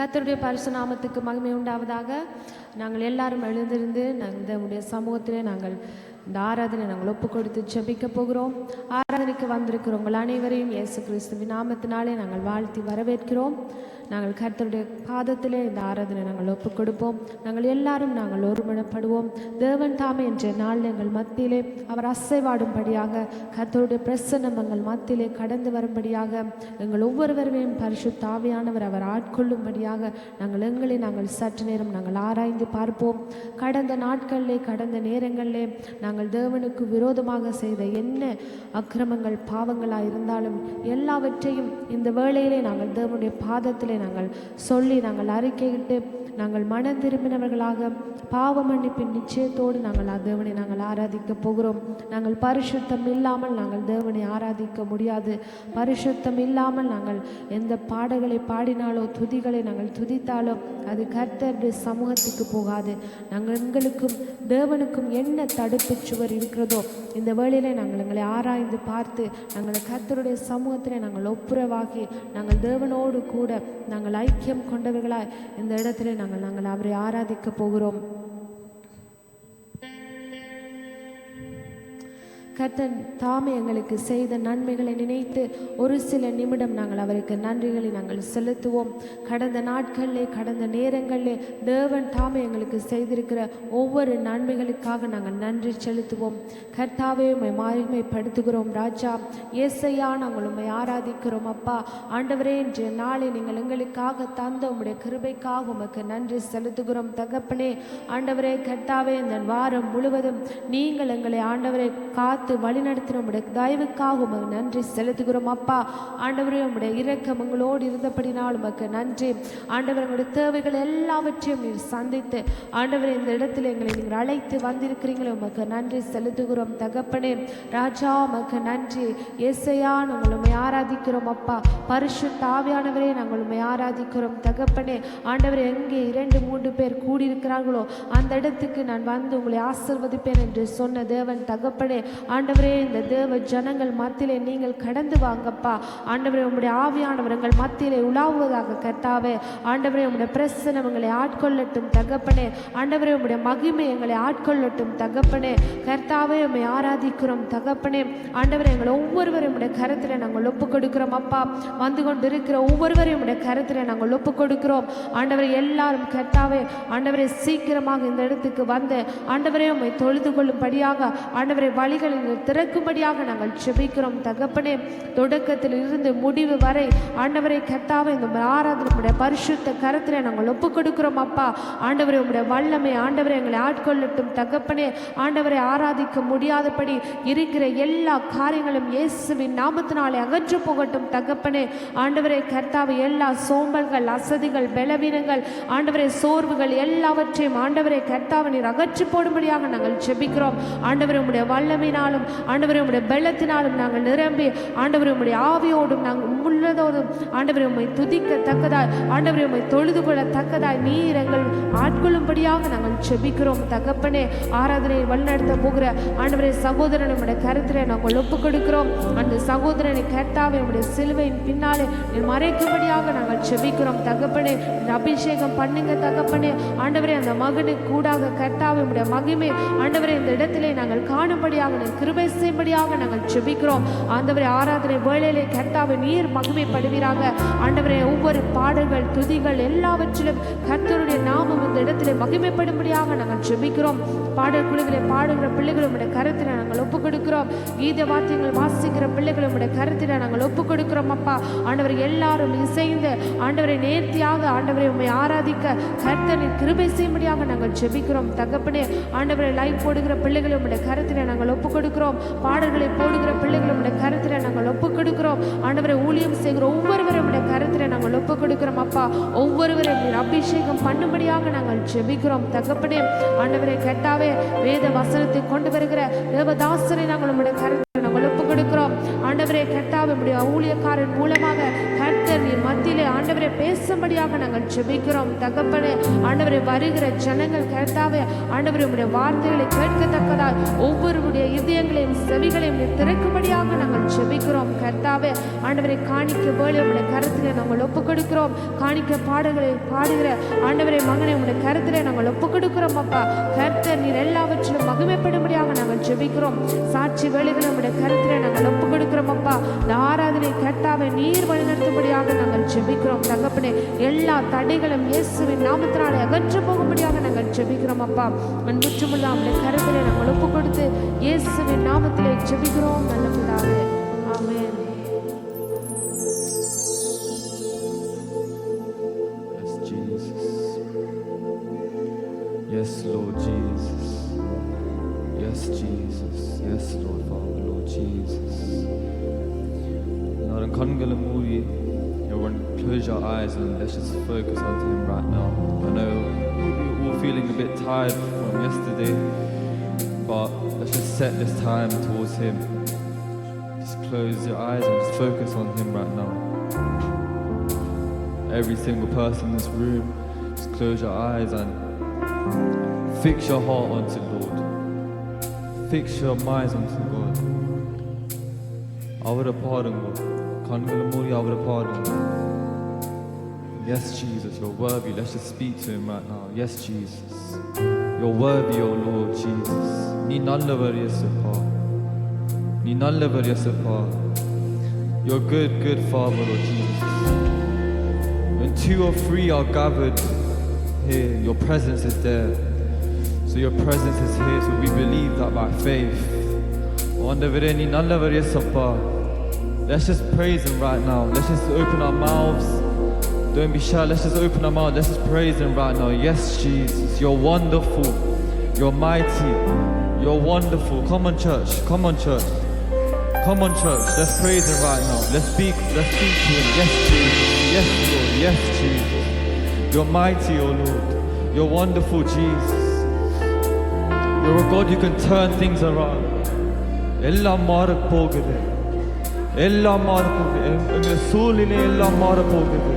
கர்த்தருடைய பரிசு நாமத்துக்கு மகிமை உண்டாவதாக. நாங்கள் எல்லாரும் எழுந்திருந்து நம்முடைய சமூகத்திலே நாங்கள் இந்த ஆராதனை நாங்கள் ஒப்பு கொடுத்து ஜெபிக்க போகிறோம். ஆராதனைக்கு வந்திருக்கிற உங்கள் அனைவரையும் இயேசு கிறிஸ்துவின் நாமத்தினாலே நாங்கள் வாழ்த்தி வரவேற்கிறோம். நாங்கள் கர்த்தருடைய பாதத்திலே இந்த ஆராதனை நாங்கள் ஒப்பு கொடுப்போம். நாங்கள் எல்லாரும் நாங்கள் ஒருமனப்படுவோம். தேவன் தாமே என்ற நாள் எங்கள் மத்தியிலே அவர் அசைவாடும்படியாக, கர்த்தருடைய பிரசன்னம் எங்கள் மத்தியிலே கடந்து வரும்படியாக, எங்கள் ஒவ்வொருவரையும் பரிசுத்த ஆவியானவர் அவர் ஆட்கொள்ளும்படியாக நாங்கள் சற்று நேரம் நாங்கள் ஆராய்ந்து பார்ப்போம். கடந்த நாட்களிலே, கடந்த நேரங்களிலே நாங்கள் தேவனுக்கு விரோதமாக செய்த என்ன அக்கிரமங்கள் பாவங்களாக இருந்தாலும் எல்லாவற்றையும் இந்த வேளையிலே நாங்கள் தேவனுடைய பாதத்திலே நாங்கள் சொல்லி நாங்கள் அறிக்கையிட்டு நாங்கள் மனம் திரும்பினவர்களாக பாவ மன்னிப்பின் நிச்சயத்தோடு நாங்கள் தேவனை நாங்கள் ஆராதிக்க போகிறோம். நாங்கள் பரிசுத்தம் இல்லாமல் நாங்கள் தேவனை ஆராதிக்க முடியாது. பரிசுத்தம் இல்லாமல் நாங்கள் எந்த பாடல்களை பாடினாலோ துதிகளை நாங்கள் துதித்தாலோ அது கர்த்தருடைய சமூகத்துக்கு போகாது. நாங்கள் எங்களுக்கும் தேவனுக்கும் என்ன தடுப்பு சுவர் இருக்கிறதோ இந்த வேளையிலே நாங்கள் எங்களை ஆராய்ந்து பார்த்து நாங்கள் கர்த்தருடைய சமூகத்திலே நாங்கள் ஒப்புரவாகி நாங்கள் தேவனோடு கூட நாங்கள் ஐக்கியம் கொண்டவர்களாய் இந்த இடத்திலே நாங்கள் அவரை ஆராதிக்க போகிறோம். கர்த்தர் தாமே எங்களுக்கு செய்த நன்மைகளை நினைத்து ஒரு சில நிமிடம் நாங்கள் அவருக்கு நன்றிகளை நாங்கள் செலுத்துவோம். கடந்த நாட்களிலே, கடந்த நேரங்களிலே தேவன் தாமே எங்களுக்கு செய்திருக்கிற ஒவ்வொரு நன்மைகளுக்காக நாங்கள் நன்றி செலுத்துவோம். கர்த்தாவே உம்மை மகிமைப்படுத்துகிறோம். ராஜா இயேசையா நாங்கள் உம்மை ஆராதிக்கிறோம். அப்பா ஆண்டவரே, இன்றைய நாளை நீங்கள் எங்களுக்காக தந்த உம்முடைய கிருபைக்காக உமக்கு நன்றி செலுத்துகிறோம். தகப்பனே ஆண்டவரே, கர்த்தாவே இந்த வாரம் முழுவதும் நீங்கள் எங்களை ஆண்டவரை காத்து வழிநடத்தின உம்முடைய தயவுக்காக உமக்கு நன்றி செலுத்துகிறோம். அப்பா ஆண்டவரே, உம்முடைய இரக்கம் எங்களோடு இருந்தபடினால் உமக்கு நன்றி. ஆண்டவர் எங்களுடைய தேவைகள் எல்லாவற்றையும் நீர் சந்தித்து ஆண்டவரே இந்த இடத்துல எங்களை நீங்கள் அழைத்து வந்திருக்கிறீங்களே உமக்கு நன்றி செலுத்துகிறோம். தகப்பனே ராஜா உமக்கு நன்றி. இயேசையா நாங்கள் உம்மை ஆராதிக்கிறோம். அப்பா பரிசுத்த ஆவியானவரே நாங்கள் உம்மை ஆராதிக்கிறோம். தகப்பனே ஆண்டவரே, எங்கே 2-3 பேர் கூடியிருக்கிறார்களோ அந்த இடத்துக்கு நான் வந்து உங்களை ஆசீர்வதிப்பேன் என்று சொன்ன தேவன் தகப்பனே, ஆண்டவரே இந்த தேவ ஜனங்கள் மத்தியிலே நீங்கள் கடந்து வாங்கப்பா. ஆண்டவரே உம்முடைய ஆவியானவர் எங்கள் மத்தியிலே உலாவுவதாக. கர்த்தாவே ஆண்டவரே, உம்முடைய பிரசன்னம் எங்களை ஆட்கொள்ளட்டும் தகப்பனே. ஆண்டவரே, உம்முடைய மகிமை எங்களை ஆட்கொள்ளட்டும் தகப்பனே. கர்த்தாவே உம்மை ஆராதிக்கிறோம் தகப்பனே. ஆண்டவரே, எங்களை ஒவ்வொருவரையும் உம்முடைய கரத்திலே நாங்கள் ஒப்பு கொடுக்கிறோம். அப்பா வந்து கொண்டு இருக்கிற ஒவ்வொருவரையும் உம்முடைய கரத்திலே நாங்கள் ஒப்பு கொடுக்கிறோம். ஆண்டவரே, எல்லாரும் கர்த்தாவே ஆண்டவரே சீக்கிரமாக இந்த இடத்துக்கு வந்து ஆண்டவரே உம்மை தொழுது கொள்ளும்படியாக ஆண்டவரே வழிகளில் திறக்கும்படியாக நாங்கள் ஜெபிக்கிறோம் தகப்பனே. தொடக்கத்தில் இருந்து முடிவு வரை ஆண்டவரை கர்த்தாவே இந்த ஆராதனை பரிசுத்த கரத்திலே நாங்கள் ஒப்பு கொடுக்கிறோம். அப்பா ஆண்டவரே, உம்முடைய வல்லமை ஆண்டவரை எங்களை ஆட்கொள்ளட்டும் தகப்பனே. ஆண்டவரை ஆராதிக்க முடியாதபடி இருக்கிற எல்லா காரியங்களும் இயேசுவின் நாமத்தினாலே அகற்று போகட்டும் தகப்பனே. ஆண்டவரை கர்த்தாவே, எல்லா சோம்பல்கள், அசதிகள், பலவீனங்கள், ஆண்டவரை சோர்வுகள் எல்லாவற்றையும் ஆண்டவரை கர்த்தாவே நீர் அகற்றி போடும்படியாக நாங்கள் ஜெபிக்கிறோம். ஆண்டவரை உம்முடைய வல்லமையினாலும் ஆண்டவரே உம்முடைய பலத்தினாலும் நாங்கள் நிரம்பி ஆண்டவரே உம்முடைய ஆவியோடும் நாங்கள் உள்ளதோடும் ஆண்டவரே உம்மை துதிக்கத்தக்கதாய் ஆண்டவரே உம்மை தொழுது கொள்ளத்தக்கதாய் நீர் எங்கள் ஆட்கொள்ளும்படியாக நாங்கள் ஜெபிக்கிறோம் தகப்பனே. ஆராதனையை வழிநடத்த போகிற ஆண்டவரே சகோதரனை உம்முடைய கருத்திலே நாங்கள் ஒப்பு கொடுக்கிறோம். அந்த சகோதரனை கர்த்தாவே உம்முடைய சிலுவையின் பின்னாலே மறைக்கும்படியாக நாங்கள் ஜெபிக்கிறோம் தகப்பனே. அபிஷேகம் பண்ணுங்க தகப்பனே. ஆண்டவரே, அந்த மகனுக்கு கூடாக கர்த்தாவே உம்முடைய மகிமை ஆண்டவரே இந்த இடத்திலே நாங்கள் காணும்படியாக கிருபை செய்யும்படியாக நாங்கள் ஜெபிக்கிறோம். ஆண்டவரே, ஆராதனை வேளையிலே கர்த்தாவே நீர் மகிமைப்படுவீராக. ஆண்டவரே, ஒவ்வொரு பாடல்கள் துதிகள் எல்லாவற்றிலும் கர்த்தருடைய நாமம் இந்த இடத்திலே மகிமைப்படும்படியாக நாங்கள் ஜெபிக்கிறோம். பாடல் குழுவிலே பாடுகிற பிள்ளைகளும் கருத்தில நாங்கள் ஒப்பு கொடுக்கிறோம். கீத வாத்தியங்கள் வாசிக்கிற பிள்ளைகளும் கருத்தில நாங்கள் ஒப்பு கொடுக்கிறோம். அப்பா ஆண்டவரை எல்லாரும் இசைந்து ஆண்டவரை நேர்த்தியாக ஆண்டவரை உம்மை ஆராதிக்க கர்த்தரின் கிருபை செய்யும்படியாக நாங்கள் ஜெபிக்கிறோம் தகப்பனே. ஆண்டவரை லைவ் போடுகிற பிள்ளைகளும் கருத்தில நாங்கள் ஒப்பு கொடுக்கிறோம். பாடல்களை போடுகிற பிள்ளைகளும் கருத்தில நாங்கள் ஒப்பு கொடுக்கிறோம். ஆண்டவரை ஊழியம் செய்கிற ஒவ்வொருவரும் கருத்தில நாங்கள் ஒப்பு கொடுக்கிறோம். அப்பா ஒவ்வொருவரையும் அபிஷேகம் பண்ணும்படியாக நாங்கள் ஜெபிக்கிறோம் தகப்பனே. ஆண்டவரை கர்த்தாவே வேத வசனத்தை கொண்டு வருகிற தேவதாசரை நாங்கள் உம்முடைய கருத்தில நாங்கள் ஒப்பு கொடுக்கிறோம். ஜெபிக்கிறோம். ஆண்டவரே கர்த்தாவே உம்முடைய ஊழியக்காரன் மூலமாக கர்த்தர் நீர் மத்தியிலே ஆண்டவரே பேசும்படியாக நாங்கள் ஜெபிக்கிறோம் தகப்பனே. ஆண்டவரே வருகிற ஜனங்கள் கர்த்தாவே ஆண்டவரே உம்முடைய வார்த்தைகளை கேட்கத்தக்கதாய் ஒவ்வொருடைய இதயங்களையும் செவிகளையும் நீர் திறக்கும்படியாக நாங்கள் ஜெபிக்கிறோம் கர்த்தாவே. ஆண்டவரை காணிக்க வேலை உம்முடைய கருத்திலே நாங்கள் ஒப்புக் கொடுக்கிறோம். காணிக்க பாடல்களை பாடுகிற ஆண்டவரை மகனை உம்முடைய கருத்திலே நாங்கள் ஒப்புக் கொடுக்கிறோம் அப்பா. கர்த்தர் நீர் எல்லாவற்றிலும் மகிமைப்படும்படியாக நாங்கள் ஜெபிக்கிறோம். சாட்சி வேலைகளை உம்முடைய கருத்திலே நாங்கள் ஒப்புக் கொடுக்கிறோம் அப்பா. இந்த ஆராதனை கர்த்தாவை நீர் வழிநடத்தும்படியாக நாங்கள் ஜெபிக்கிறோம் தகப்பனே. எல்லா தடைகளும் இயேசுவின் நாமத்தினாலே அகற்று போகும்படியாக நாங்கள் ஜெபிக்கிறோம் அப்பா. முற்றுமுள்ள உம்முடைய கருத்திலே நாங்கள் ஒப்புக் கொடுத்து இயேசுவின் நாமத்திலே ஜெபிக்கிறோம் நல்ல பிதாவே. ஆமென். Yes, Lord Jesus. Yes, Jesus. Yes, Lord Father, Lord Jesus. Lord, kangala muri. Everyone, close your eyes and let's just focus on Him right now. I know we're all feeling a bit tired from yesterday, but let's just set this time towards Him. Just close your eyes and just focus on Him right now. Every single person in this room, just close your eyes and fix your heart onto Lord. Fix your minds onto God. Avara paadunga. Kangala moori avara paadunga. Yes, Jesus, you're worthy. Let's just speak to Him right now. Yes, Jesus. You're worthy, O Lord Jesus. Ni nallavar yesappa. Ni nallavar yesappa. You're good, good Father, Lord Jesus. When 2 or 3 are gathered here, your presence is there. So your presence is here, so we believe that by faith. Let's just praise Him right now. Let's just open our mouths. Don't be shy, let's just open our mouths. Let's just praise Him right now. Yes, Jesus, you're wonderful. You're mighty. You're wonderful. Come on, church. Come on, church. Come on, church. Let's praise Him right now. Let's speak to Him. Yes, Jesus. Yes, Lord. Yes, Jesus. You're mighty, oh Lord. You're wonderful, Jesus. You're a God who can turn things around. Ellam maarak pogudhu. Ellam maarak pogudhu. Enga soolile ellam maarak pogudhu.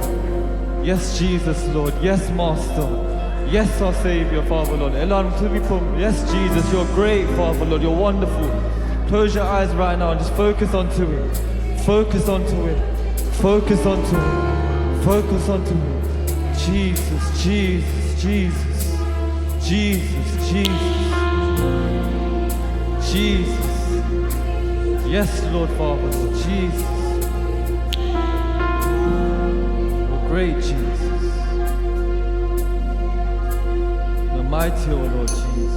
Yes, Jesus, Lord. Yes, Master. Yes, our Savior, Father, Lord. Yes, Jesus, you're great, Father, Lord. You're wonderful. Close your eyes right now and just focus onto Him. Focus onto Him. Focus onto Him. Focus onto Him. Jesus, Jesus, Jesus. Jesus, Jesus. Jesus. Yes, Lord Father, Lord Jesus. Oh, great Jesus. The mighty, oh Lord Jesus.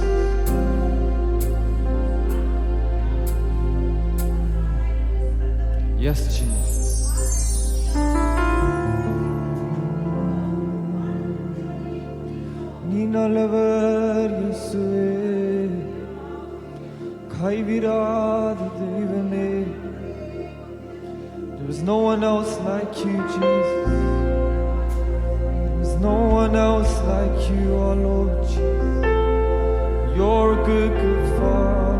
Yes, Jesus. Ni nalavar Yesue. There is no one else like you, Jesus. There is no one else like you, our Lord Jesus. You're a good, good Father.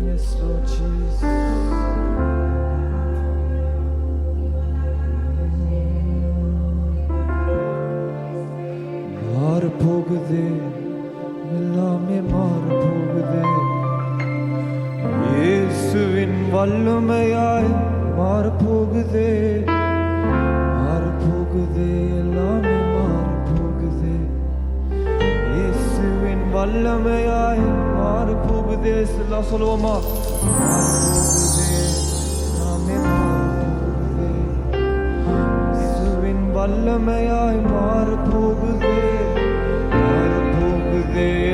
Yes, Lord Jesus. போகுதே எல்லாமே மாற போகுதே இயேசுவின் வல்லமையாய் மாற போகுதே எல்லாமே மாற போகுதே இயேசுவின் வல்லமையாய் மாற போகுதே எல்லாம் சொல்லுவோமா மாற போகுதே எல்லாமே மாற போகுதே இயேசுவின் வல்லமையாய் மாற போகுதே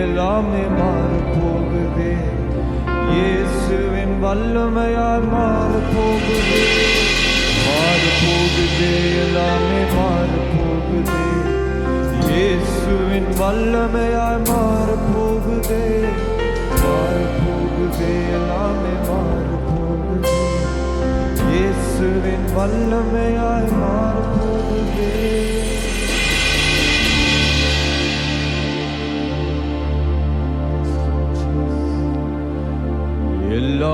எல்லாமே மாற போகுதே இயேசுவின் வல்லமையாய் மாற போகுதே எல்லாமே மாற போகுதே இயேசுவின் வல்லமையாய் மாற போகுதே எல்லாமே மாற போகுதே இயேசுவின் வல்லமையாய் மாற போகுதே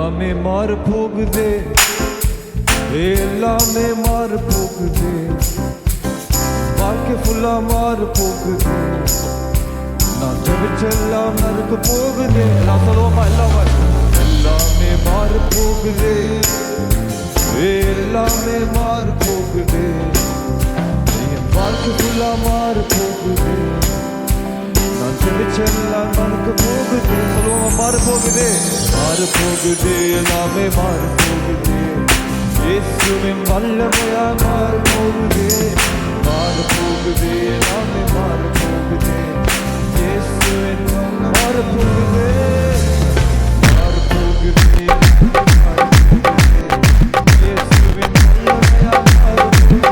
எல்லாமே மாறு போகுதே, எல்லாமே மாறு போகுதே, வாழ்க்கை ஃபுல்லா மாறு போகுது, நான் ஜெபிச்செல்லாம் நடக்க போகுது. நான் சொல்லுவோமா எல்லாமே? எல்லாமே மாறு போகுது, எல்லாமே மாறு போகுது, என் வாழ்க்கை ஃபுல்லா மாறு போகுது, நான் ஜெபிச்செல்லாம் நடக்க போகுது. சொல்லுவோமா? மாறு போகுது, மாறு போகுது, எல்லாமே மாறு போகுது, இயேசுவின் வல்லமையா மாறு போகுது, மாறு போகுது, எல்லாமே மாறு போகுது, இயேசுவின் மாறு போகுது, மாறு போகுது, இயேசுவின் வல்லமையா மாறு போகுது,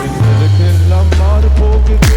எங்களுக்கெல்லாம் மாறு போகுது,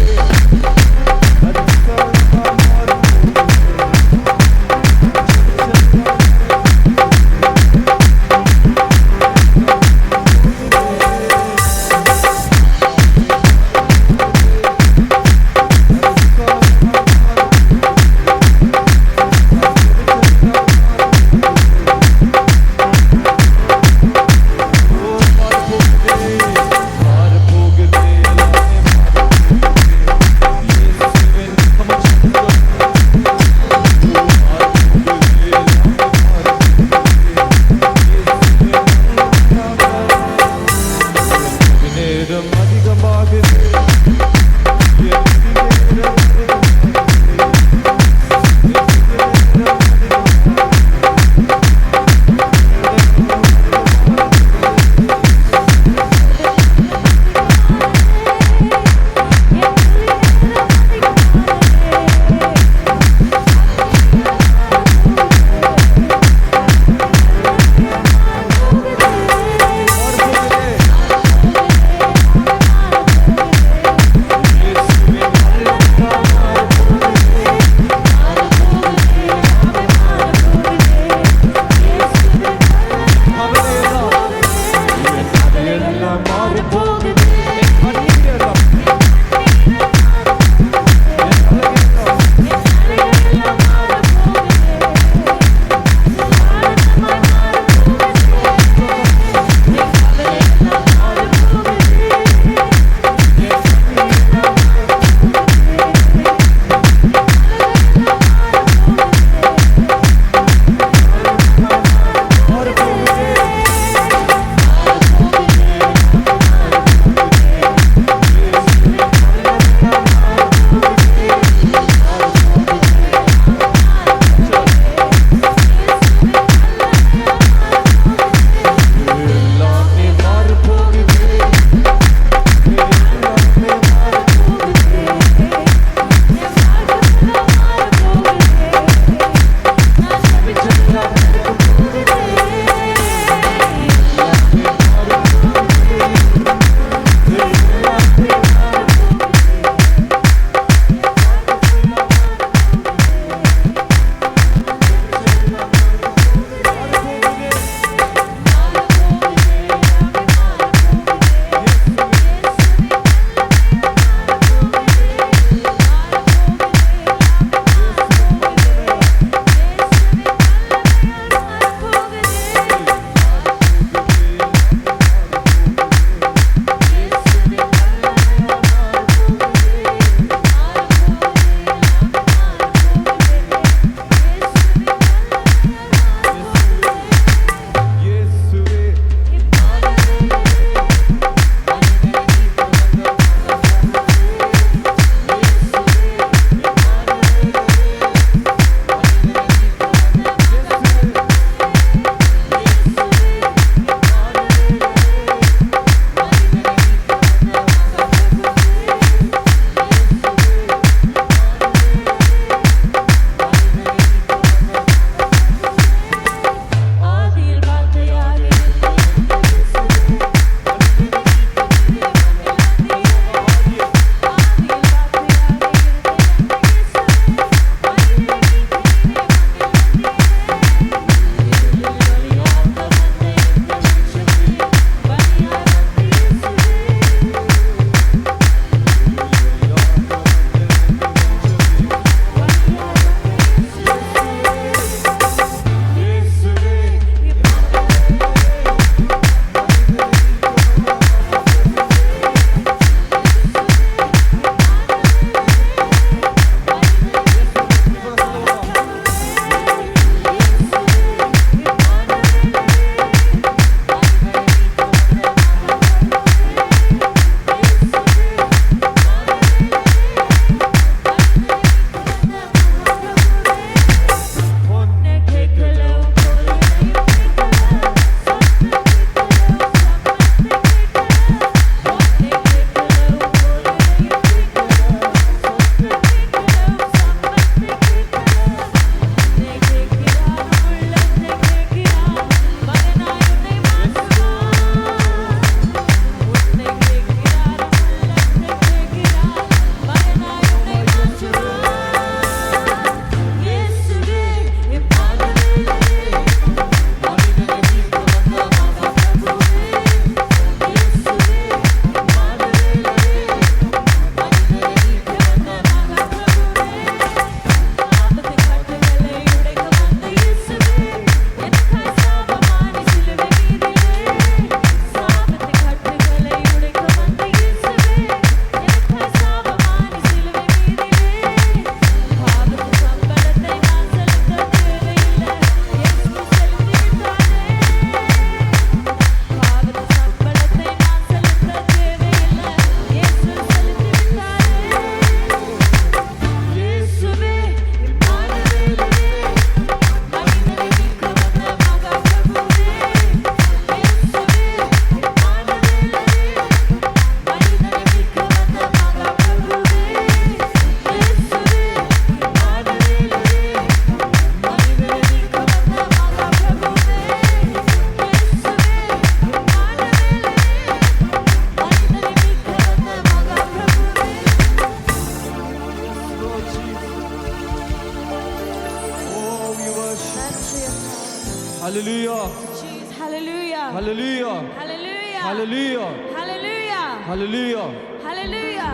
Hallelujah. Jesus. Hallelujah. Hallelujah. Hallelujah. Hallelujah. Hallelujah. Hallelujah. Hallelujah.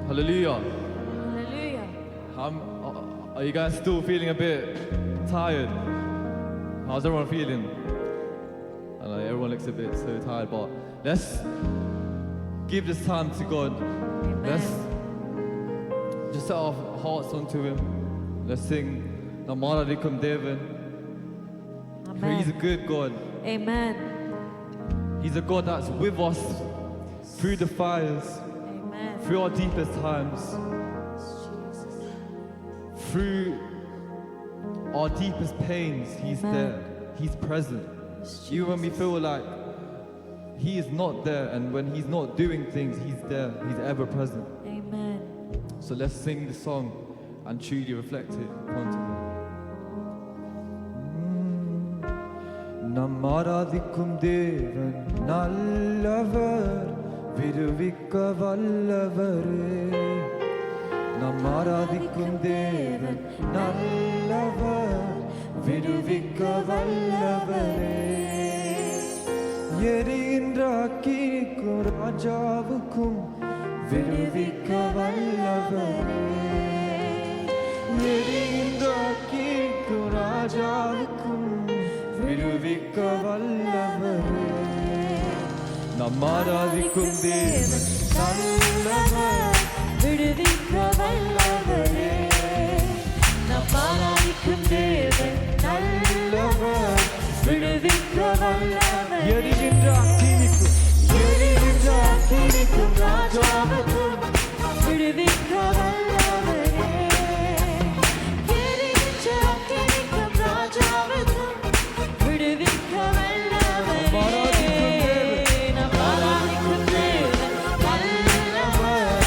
Hallelujah. Hallelujah. Are you guys still feeling a bit tired? How's everyone feeling? I know everyone looks a bit so tired, but let's give this time to God. Let's just set our hearts onto Him. Let's sing Namara Likum Devan. He's a good God. Amen. He's a God that's with us through the fires, Amen. through our deepest times, through our deepest pains. He's Amen. there. He's present. Even when we feel like He is not there, and when He's not doing things, He's there. He's ever present. Amen. So let's sing the song and truly reflect it upon Him. நம்மாராதிக்கும் தேவன் நல்லவர், விடுவிக்க வல்லவரே. நம்மாராதிக்கும் தேவன் நல்லவர், விடுவிக்க வல்லவரே. எரிகின்ற அக்கினிக்கும் ராஜாவுக்கும் விடுவிக்க வல்லவரே. எரிகின்ற அக்கினிக்கும் ராஜாவுக்கும் விடுவிக்க வல்லவரே. நம்மாராதிக்கும் தேவன் நல்லவர், விடுவிக்க வல்லவரே. நம்மாராதிக்கும் தேவன் நல்லவர், விடுவிக்க வல்லவரே. எரிகின்ற அக்கினிக்கும் ராஜாவுக்கும் விடுவிக்க வல்லவரே. எரிகின்ற அக்கினிக்கும் ராஜாவுக்கும் விடுவிக்க வல்லவரே. நம்மாராதிக்கும் தேவன் நல்லவர்,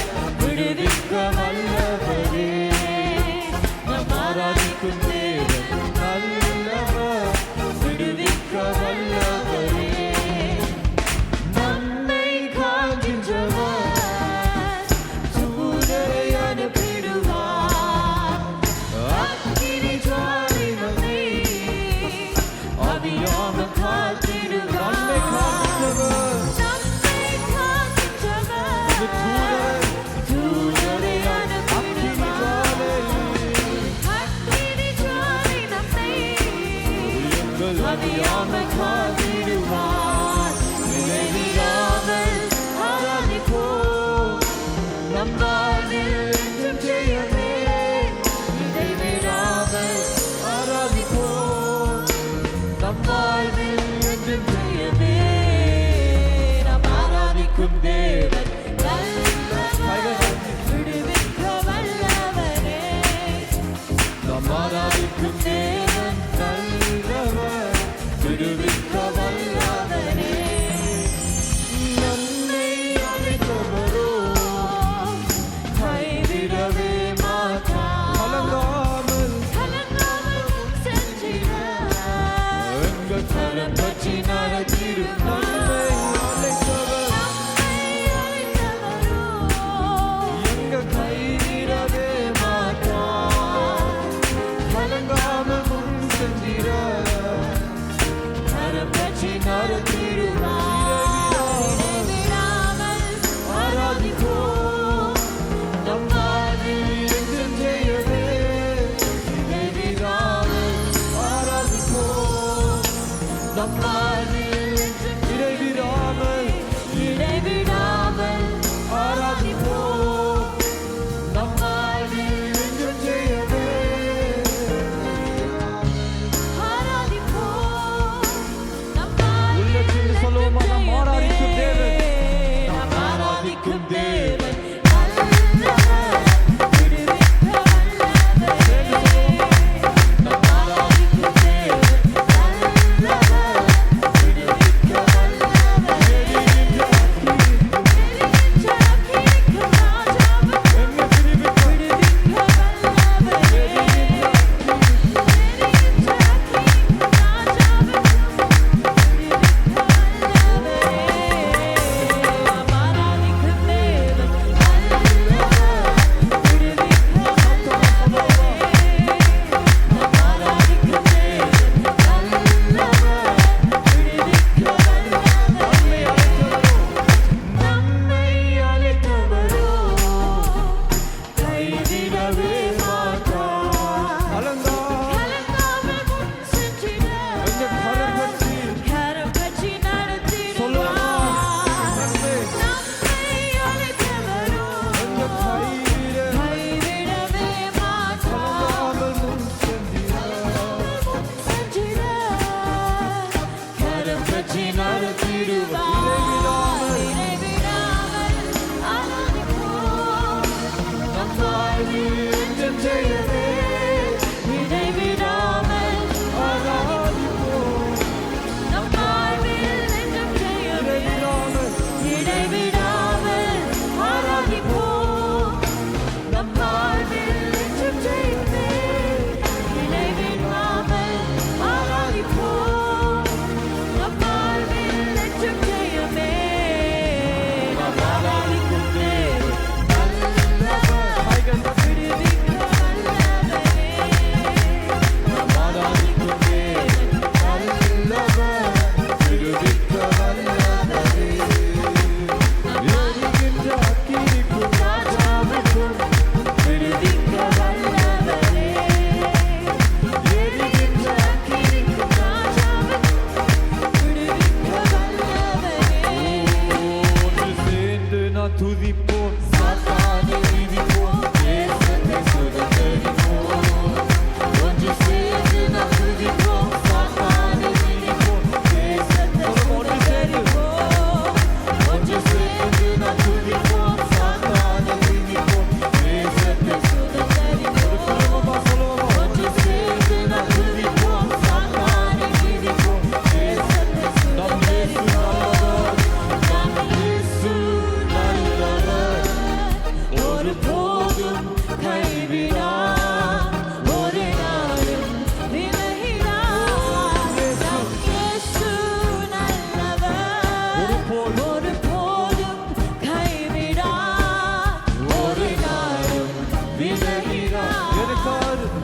வாழ்வில் என்றும் ஜெயமே இடைவிடாமல் ஆராதிப்போம் நம் வாழ்வில் என்றும் ஜெயமே இடைவிடாமல் ஆராதிப்போம் நம் வாழ்வில் என்றும் ஜெயமே இடைவிடாமல் ஆராதிப்போம் நம் வாழ்வில் என்றும் ஜெயமே நாம் ஆராதிக்கும் தேவன் நல்லவர் விடுவிக்க வல்லவரே நாம் ஆராதிக்கும் தேவன் நல்லவர் விடுவிக்க வல்லவரே எரிகின்ற அக்கினிக்கும் ராஜாவுக்கும் விடுவிக்க வல்லவரே எரிகின்ற அக்கினிக்கும் ராஜாவுக்கும் விடுவிக்க வல்லவரே ஒன்று சேர்ந்து நான் துதிப்போம் சாத்தானை மிதிப்போம் தேசத்தை சுதந்தரிப்போம் ஒன்று சேர்ந்து நாம் துதிப்போம் சாத்தானை மிதிப்போம் தேசத்தை சுதந்தரிப்போம் ஒன்று சேர்ந்து நாம் துதிப்போம் சாத்தானை மிதிப்போம் தேசத்தை சுதந்தரிப்போம் ஒன்று சேர்ந்து நாம் துதிப்போம் சாத்தானை மிதிப்போம் தேசத்தை சுதந்தரிப்போம் நம் இயேசு நல்லவர் ஒருபோதும் கைவிடார் ஒரு நாளும் விலகிடார் நம் இயேசு நல்லவர் ஒருபோதும் கைவிடார் ஒரு நாளும் விலகிடார் எனக்காரும்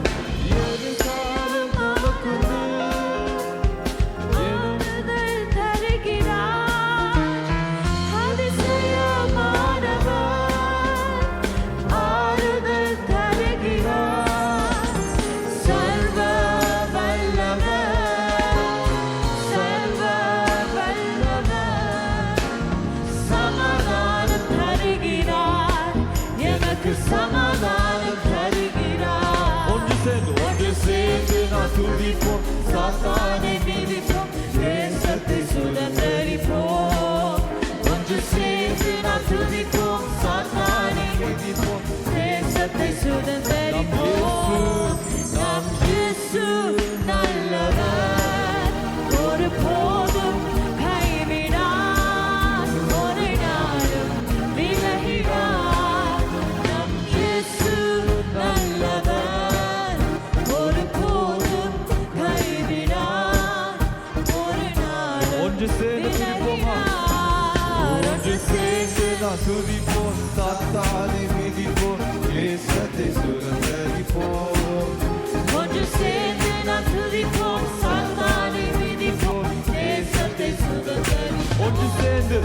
நமக்குள்ளே ஆறுதல் தருகிறார் அதிசயமானவர் ஆறுதல் தருகிறார் சர்வ வல்லவர் சமாதானம் தருகிறார் எனக்கு சமாதானம் தருகிறார் ஒன்று சேர்ந்து நான் துதிப்போம் சாத்தானை மிதிப்போம் தேசத்தை சுதந்தரிப்போம் ஒன்று சேர்ந்து நாம் துதிப்போம் சாத்தானை மிதிப்போம் தேசத்தை சுதந்தரிப்போம் நம் இயேசு நல்லவர் ஒருபோதும் கைவிடார் ஒரு நாளும் விலகிடார் நம் இயேசு நல்லவர் ஒருபோதும் கைவிடார் ஒரு நாளும் ஒன்று சேர்ந்து துதிப்போமா ஒன்று சேர்ந்து நான் துதிப்போம் சாத்தானை மிதிப்போம் தேசத்தை சுதந்தரிப்போம் ஒன்று சேர்ந்து நாம் துதிப்போம் சாத்தானை மிதிப்போம் தேசத்தை சுதந்தரிப்போம் ஒன்று சேர்ந்து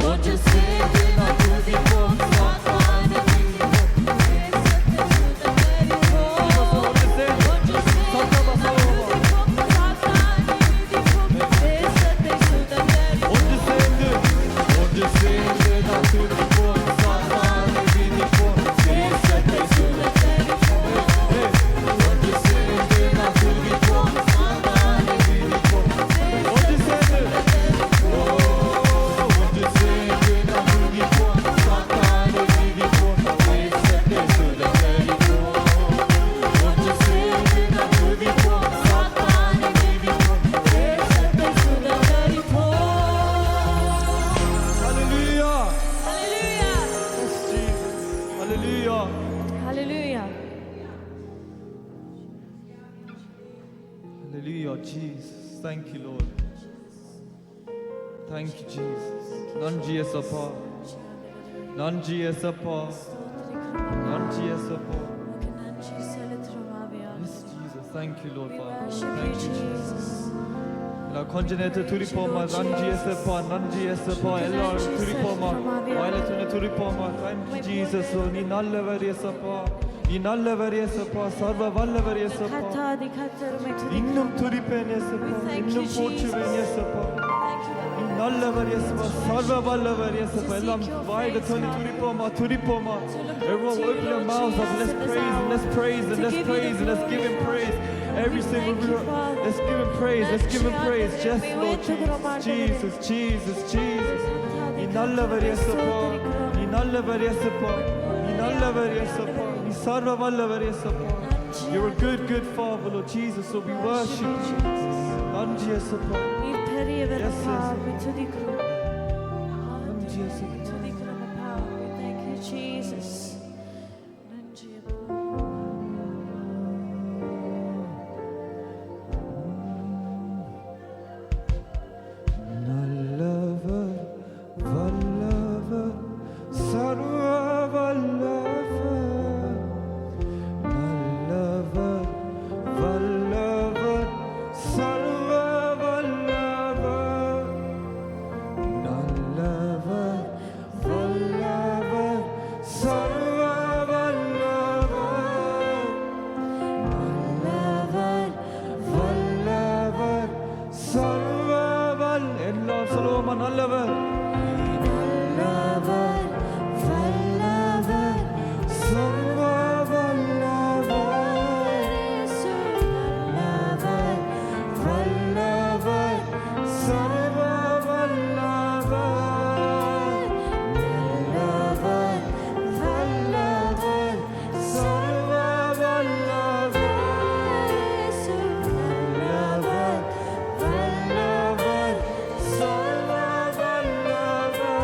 ஒன்று சேர்ந்து நாம் துதிப்போம் சாத்தானை மிதிப்போம் தேசத்தை சுதந்தரிப்போம் ஒன்று சேர்ந்து ஒன்று சேர்ந்து நாம் துதிப்போம் சாத்தானை மிதிப்போம் தேசத்தை சுதந்தரிப்போம் ஒன்று சேர்ந்து நான் துதிப்போம் சாத்தானை மிதிப்போம் தேசத்தை சுதந்தரிப்போம் ஒன்று சேர்ந்து நான் துதிப்போம் சாத்தானை மிதிப்போம் ஒன்று சேர்ந்து ஒன்று சேர்ந்து நான் துதிப்போம் சாத்தானை மிதிப்போம் தேசத்தை சுதந்தரிப்போம் ஒன்று சேர்ந்து நாம் துதிப்போம் சாத்தானை மிதிப்போம் தேசத்தை சுதந்தரிப்போம் Hallelujah. Hallelujah. Yes, Jesus. Hallelujah. Hallelujah. Hallelujah, Jesus. Thank you, Lord. Thank you, Jesus. நன்றி ஏசப்பா நன்றி ஏசப்பா நன்றி ஏசப்பா நன்றி செலுத்துறோம் ஆவியானவரே. Yes, Jesus. Thank you, Lord, We Father. worship Thank you, you, Jesus. Jesus. நான் கொஞ்ச நேரத்தில் துடிப்போமா நன்றி ஏசப்பா எல்லாரும் துடிப்போமா வாயில சொன்ன துடிப்போமா Thank you, Jesus. நீ நல்லவர் ஏசப்பா நீ நல்லவர் ஏசப்பா சர்வ வல்லவர் ஏசப்பா கர்த்தாதி கர்த்தருமை இன்னும் துடிப்பேன் ஏசப்பா இன்னும் போற்றுவேன் ஏசப்பா நீ நல்லவர் ஏசப்பா சர்வ வல்லவர் ஏசப்பா எல்லாம் வாயில சொல்லி துடிப்போமா everyone open your mouths up let's praise and let's praise and let's praise and let's give him praise every single word let's give him praise yes Lord Jesus நீ நல்லவர் ஏசப்பா நீ நல்லவர் ஏசப்பா நீ நல்லவர் ஏசப்பா நீ சர்வ வல்லவர் இயேசப்பா. You're a good, good Father, Lord Jesus. So we worship you. நன்றி இயேசப்பா. நீர் பெரியவர் Yes, அப்பா. yes. We துதிக்கிறோம். நன்றி இயேசப்பா. துதிக்கிறோம் அப்பா. We thank you, Jesus. நன்றி அப்பா. நல்லவர் வல்லவர் சர்வ வல்லவர். நல்லவர் வல்லவர் சர்வ வல்லவர். நல்லவர் வல்லவர் சர்வ வல்லவர். நல்லவர் வல்லவர் சர்வ எல்லாம் சொல்லுவோமா? நல்லவர் நல்லவர் வல்லவர் சர்வ வல்லவர். நல்லவர் வல்லவர் சர்வ வல்லவர். நல்லவர் வல்லவர் சர்வ வல்லவர். நல்லவர் வல்லவர் சர்வ சொல்லுவோமா?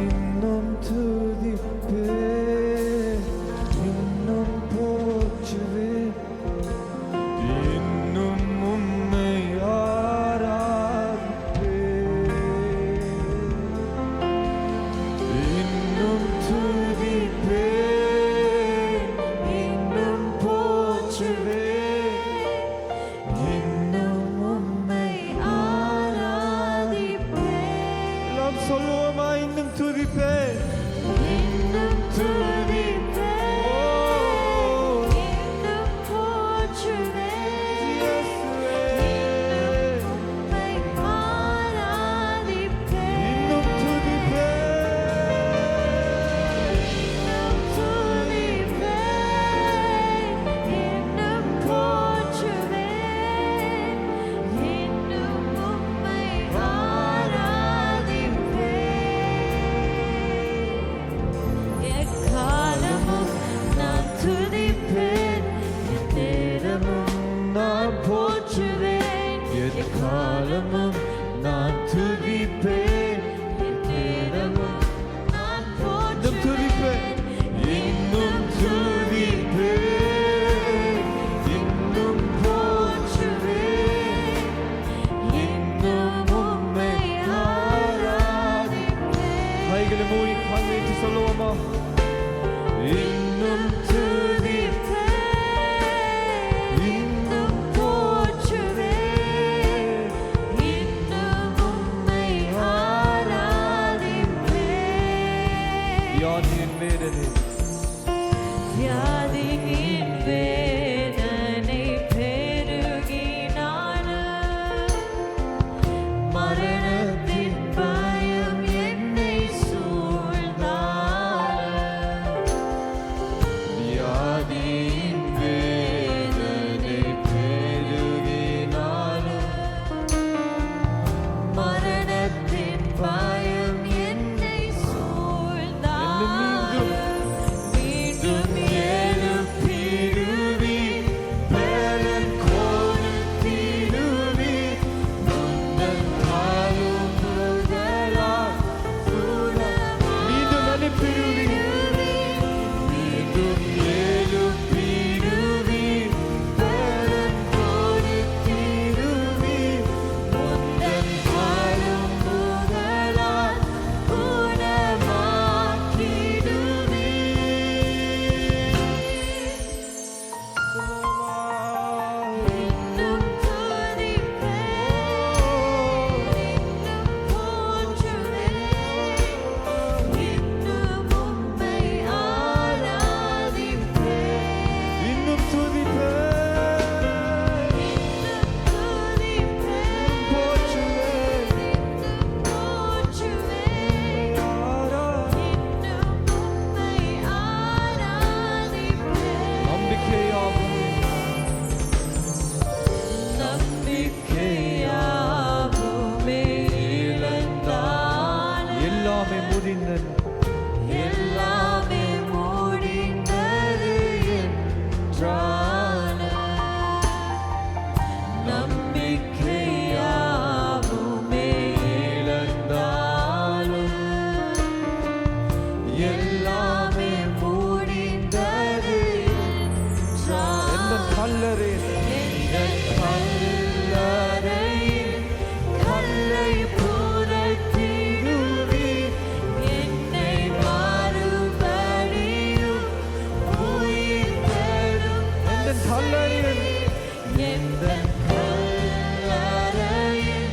இன்னும் துதிப்பேன், இன்னும் துதிப்பேன், இன்னும் போற்றுவேன். இயேசுவே. உம்மை ஆராதிப்பேன். இன்னும் துதிப்பேன், இன்னும் துதிப்பேன். இன்னும் போற்றுவேன். இன்னும் உம்மை ஆராதிப்பேன். எக்காலமும் நான் துதிப்பேன். எந்நேரமும் நான் போற்றுவேன். எக்காலமும் நான் துதிப்பேன், எந்நேரமும் நான் இன்னும் துதிப்பேன், இன்னும் துதிப்பேன், இன்னும் போற்றுவேன், இன்னும் உம்மை ஆராதிப்பேன். கைகளை மூடி கண்ணீட்டு சொல்லுவோமா? இன்னும் துதிப்பேன், இன்னும் போற்றுவேன். இன்னும் உம்மை ஆராதிப்பேன். வியாதியின் வேதனை வியாதியின் வேதனை பெருகினாலும் மரணத்தின் பயம் என்னை சூழ்ந்தாலும் வியாதியின் வேதனை பெருகினாலும் மரணத்தின் பயம் என்னை சூழ்ந்தாலும் முடிந்தது எல்லாமே முடிந்தது என்றான நம்பிக்கையாவுமே இழந்தாலும் எல்லாமே முடிந்தது என்றான எந்த கல்லறையில் கல்லை புரட்டிடுவி என்னை மறுபடியும் உயிர் தரும் எந்த கல்லறையில் எந்த கல்லறையில்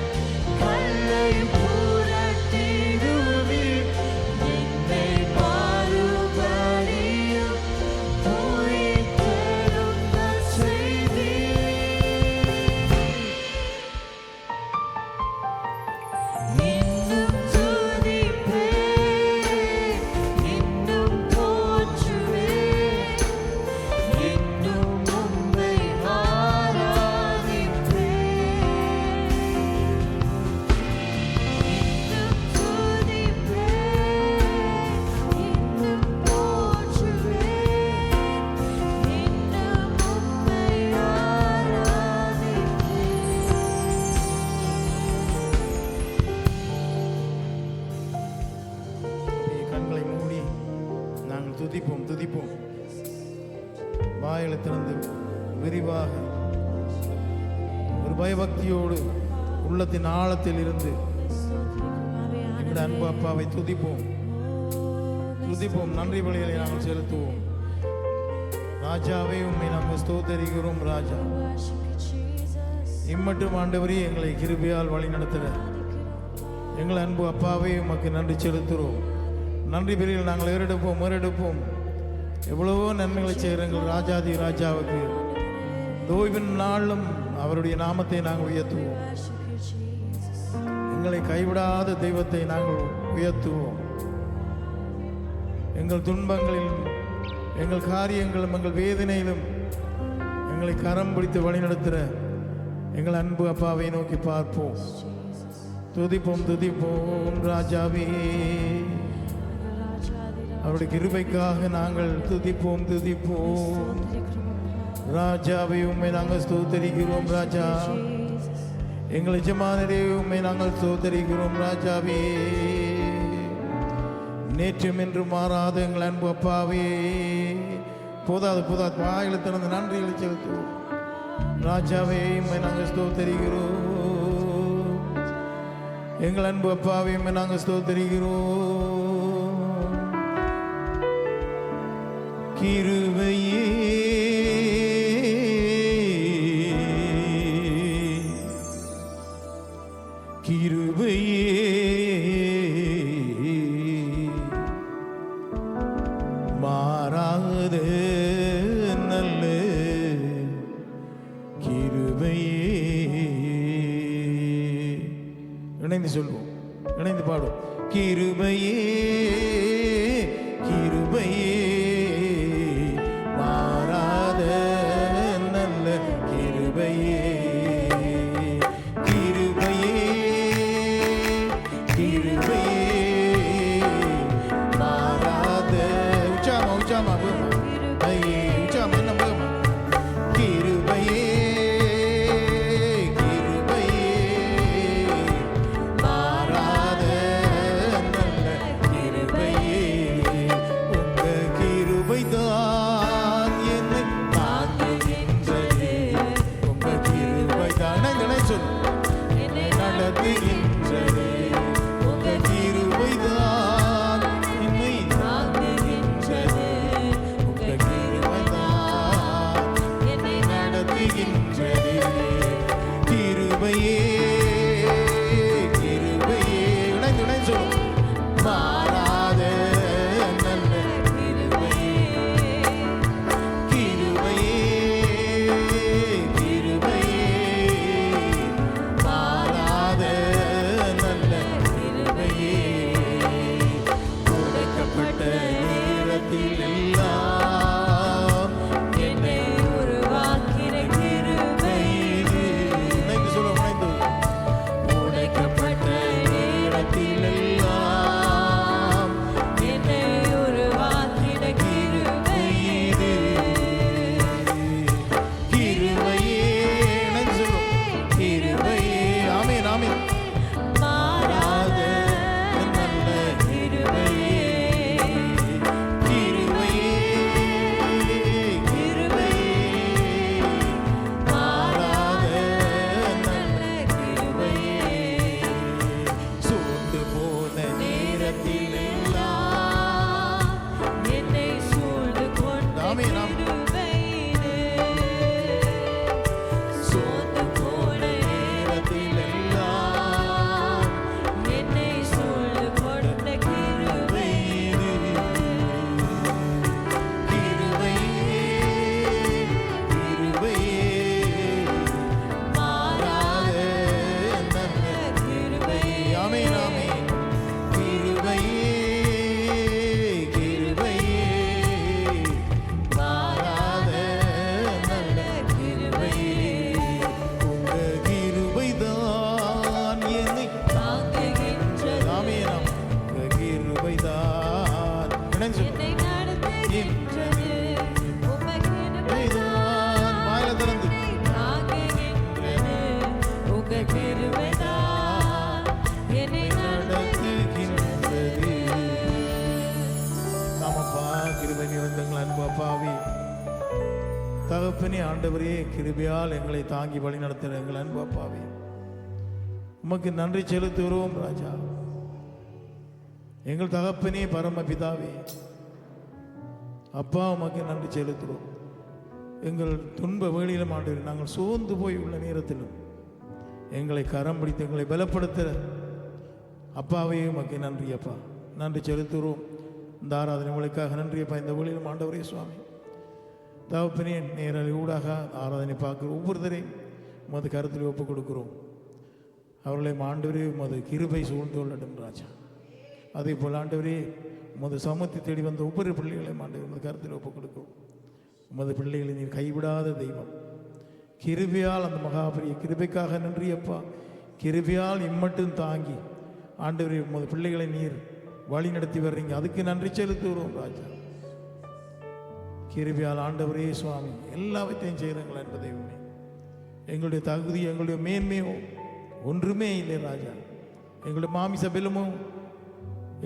கல்லை புரட்டிடுவி என்னை மறுபடியும் உயிர் தரும் நற்செய்தி. இன்னும் துதிப்பேன், இன்னும் போற்றுவேன், இன்னும் உம்மை ஆராதிப்பேன். இன்னும் துதிப்பேன், இன்னும் போற்றுவேன், இன்னும் உம்மை ஆராதிப்பேன். கண்களை மூடி நாங்கள் துதிப்போம் துதிப்போம். வாயில திறந்து விரிவாக ஒரு பயபக்தியோடு உள்ளத்தின் ஆழத்தில் இருந்து எங்களுடைய அன்பு அப்பாவை துதிப்போம் துதிப்போம். நன்றி பலிகளை நாங்கள் செலுத்துவோம். ராஜாவே உம்மை நாங்கள் ஸ்தோத்தரிக்கிறோம். ராஜா இம்மட்டும் ஆண்டவரே எங்களை கிருபையால் வழி நடத்துகிற எங்கள் அன்பு அப்பாவே உமக்கு நன்றி செலுத்துகிறோம். நன்றி பெரியில் நாங்கள் ஏறெடுப்போம். எவ்வளவோ நன்மைகளை செய்கிற எங்கள் ராஜாதி ராஜாவுக்கு தோய்வின் நாளும் அவருடைய நாமத்தை நாங்கள் உயர்த்துவோம். எங்களை கைவிடாத தெய்வத்தை நாங்கள் உயர்த்துவோம். எங்கள் துன்பங்களிலும் எங்கள் காரியங்களும் எங்கள் வேதனையிலும் எங்களை கரம் பிடித்து வழிநடத்துகிற எங்கள் அன்பு அப்பாவை நோக்கி பார்ப்போம். துதிப்போம் ராஜாவே. அவருடைய கிருபைக்காக நாங்கள் துதிப்போம். ராஜாவே உம்மை நாங்கள் ஸ்தோத்தரிக்கிறோம். ராஜா எங்கள் எஜமானரே உம்மை நாங்கள் ஸ்தோத்தரிக்கிறோம். ராஜாவே நேற்றும் என்று மாறாத எங்கள் அன்பு அப்பாவே போதாது வாயில திறந்து நன்றிகளை செலுத்துவோம். ராஜாவே உம்மை நாங்கள் ஸ்தோத்தரிக்கிறோம். எங்கள் அன்பு அப்பாவே உம்மை நாங்கள் ஸ்தோத்தரிக்கிறோம். கிருபையே மாறாத நல்ல கிருபையே. இணைந்து சொல்வோம், இணைந்து பாடும். கிருபையே மாறாத நல்ல கிருபையே. மாறாத உச்சாமா ஐயே உச்சாமா என்ன கிருபையே மாறாத நல்ல கிருபையே. உங்க கிருபைதான் என்னை தாங்குகின்றது. உங்க கிருபைதான் சொல்லு என்னை நடத்துகின்றது. உங்க கிருபைதான் என்னை தாங்குகின்றது. உங்க கிருபைதான் என்னை நடத்துகின்றது. கிருபையே இணைந்து சொல்லு மாறாத நல்ல கிருபையே மாறாத நல்ல கிருபையே. உடைக்கப்பட்ட நேரத்தில் எல்லாம் என்னை உருவாக்கிற கிருபை இது. இணைந்து சொல்லுவோம், இணைந்து. உடைக்கப்பட்ட நேரத்தில் எல்லாம் இணைஞ்சு என்னை நடத்துகின்றது உமது கிருபைதான் வாயில திறந்து தாங்குகின்றது உங்க கிருபைதான் என்னை நடத்துகின்றது. ஆமாப்பா, கிருபை நிறைந்தங்கள் அன்பு அப்பாவி தகப்பனே, ஆண்டவரே, கிருபையால் எங்களை தாங்கி வழி நடத்துகிற எங்கள் அன்பு அப்பாவி உமக்கு நன்றி செலுத்துகிறோம் ராஜா. எங்கள் தகப்பனே, பரம பிதாவே, அப்பா உமக்கு நன்றி செலுத்துகிறோம். எங்கள் துன்ப வேளையிலும் ஆண்டவரே, நாங்கள் சோர்ந்து போய் உள்ள நேரத்திலும் எங்களை கரம் பிடித்து எங்களை பலப்படுத்துகிற அப்பாவே உமக்கு நன்றி அப்பா, நன்றி செலுத்துகிறோம். இந்த ஆராதனை உங்களுக்காக நன்றி அப்பா. இந்த வேளையிலும் ஆண்டவரே சுவாமி தகப்பனே, நேரலை ஊடாக ஆராதனை பார்க்குற ஒவ்வொருத்தரையும் உமது கருத்தில் ஒப்புக் கொடுக்குறோம். அவர்களை ஆண்டவரே உமது கிருபை சூழ்ந்து கொள்ளட்டும் ராஜா. அதே போல் ஆண்டவரே, உமது சமூகத்தை தேடி வந்த ஒவ்வொரு பிள்ளைகளையும் ஆண்டவர் உமது கருத்தில் ஒப்புக் கொடுக்கும். உமது பிள்ளைகளை நீர் கைவிடாத தெய்வம். கிருபையால் அந்த மகாபரிய கிருபைக்காக நன்றி அப்பா. கிருபையால் இம்மட்டும் தாங்கி ஆண்டவரே உமது பிள்ளைகளை நீர் வழி நடத்தி வர்றீங்க, அதுக்கு நன்றி செலுத்துகிறோம் ராஜா. கிருபையால் ஆண்டவரே சுவாமி எல்லாவற்றையும் செய்கிறீங்களா என்பதை உண்மை. எங்களுடைய தகுதி எங்களுடைய மேன்மையோ ஒன்றுமே இல்லை ராஜா. எங்களுடைய மாமிச பலமோ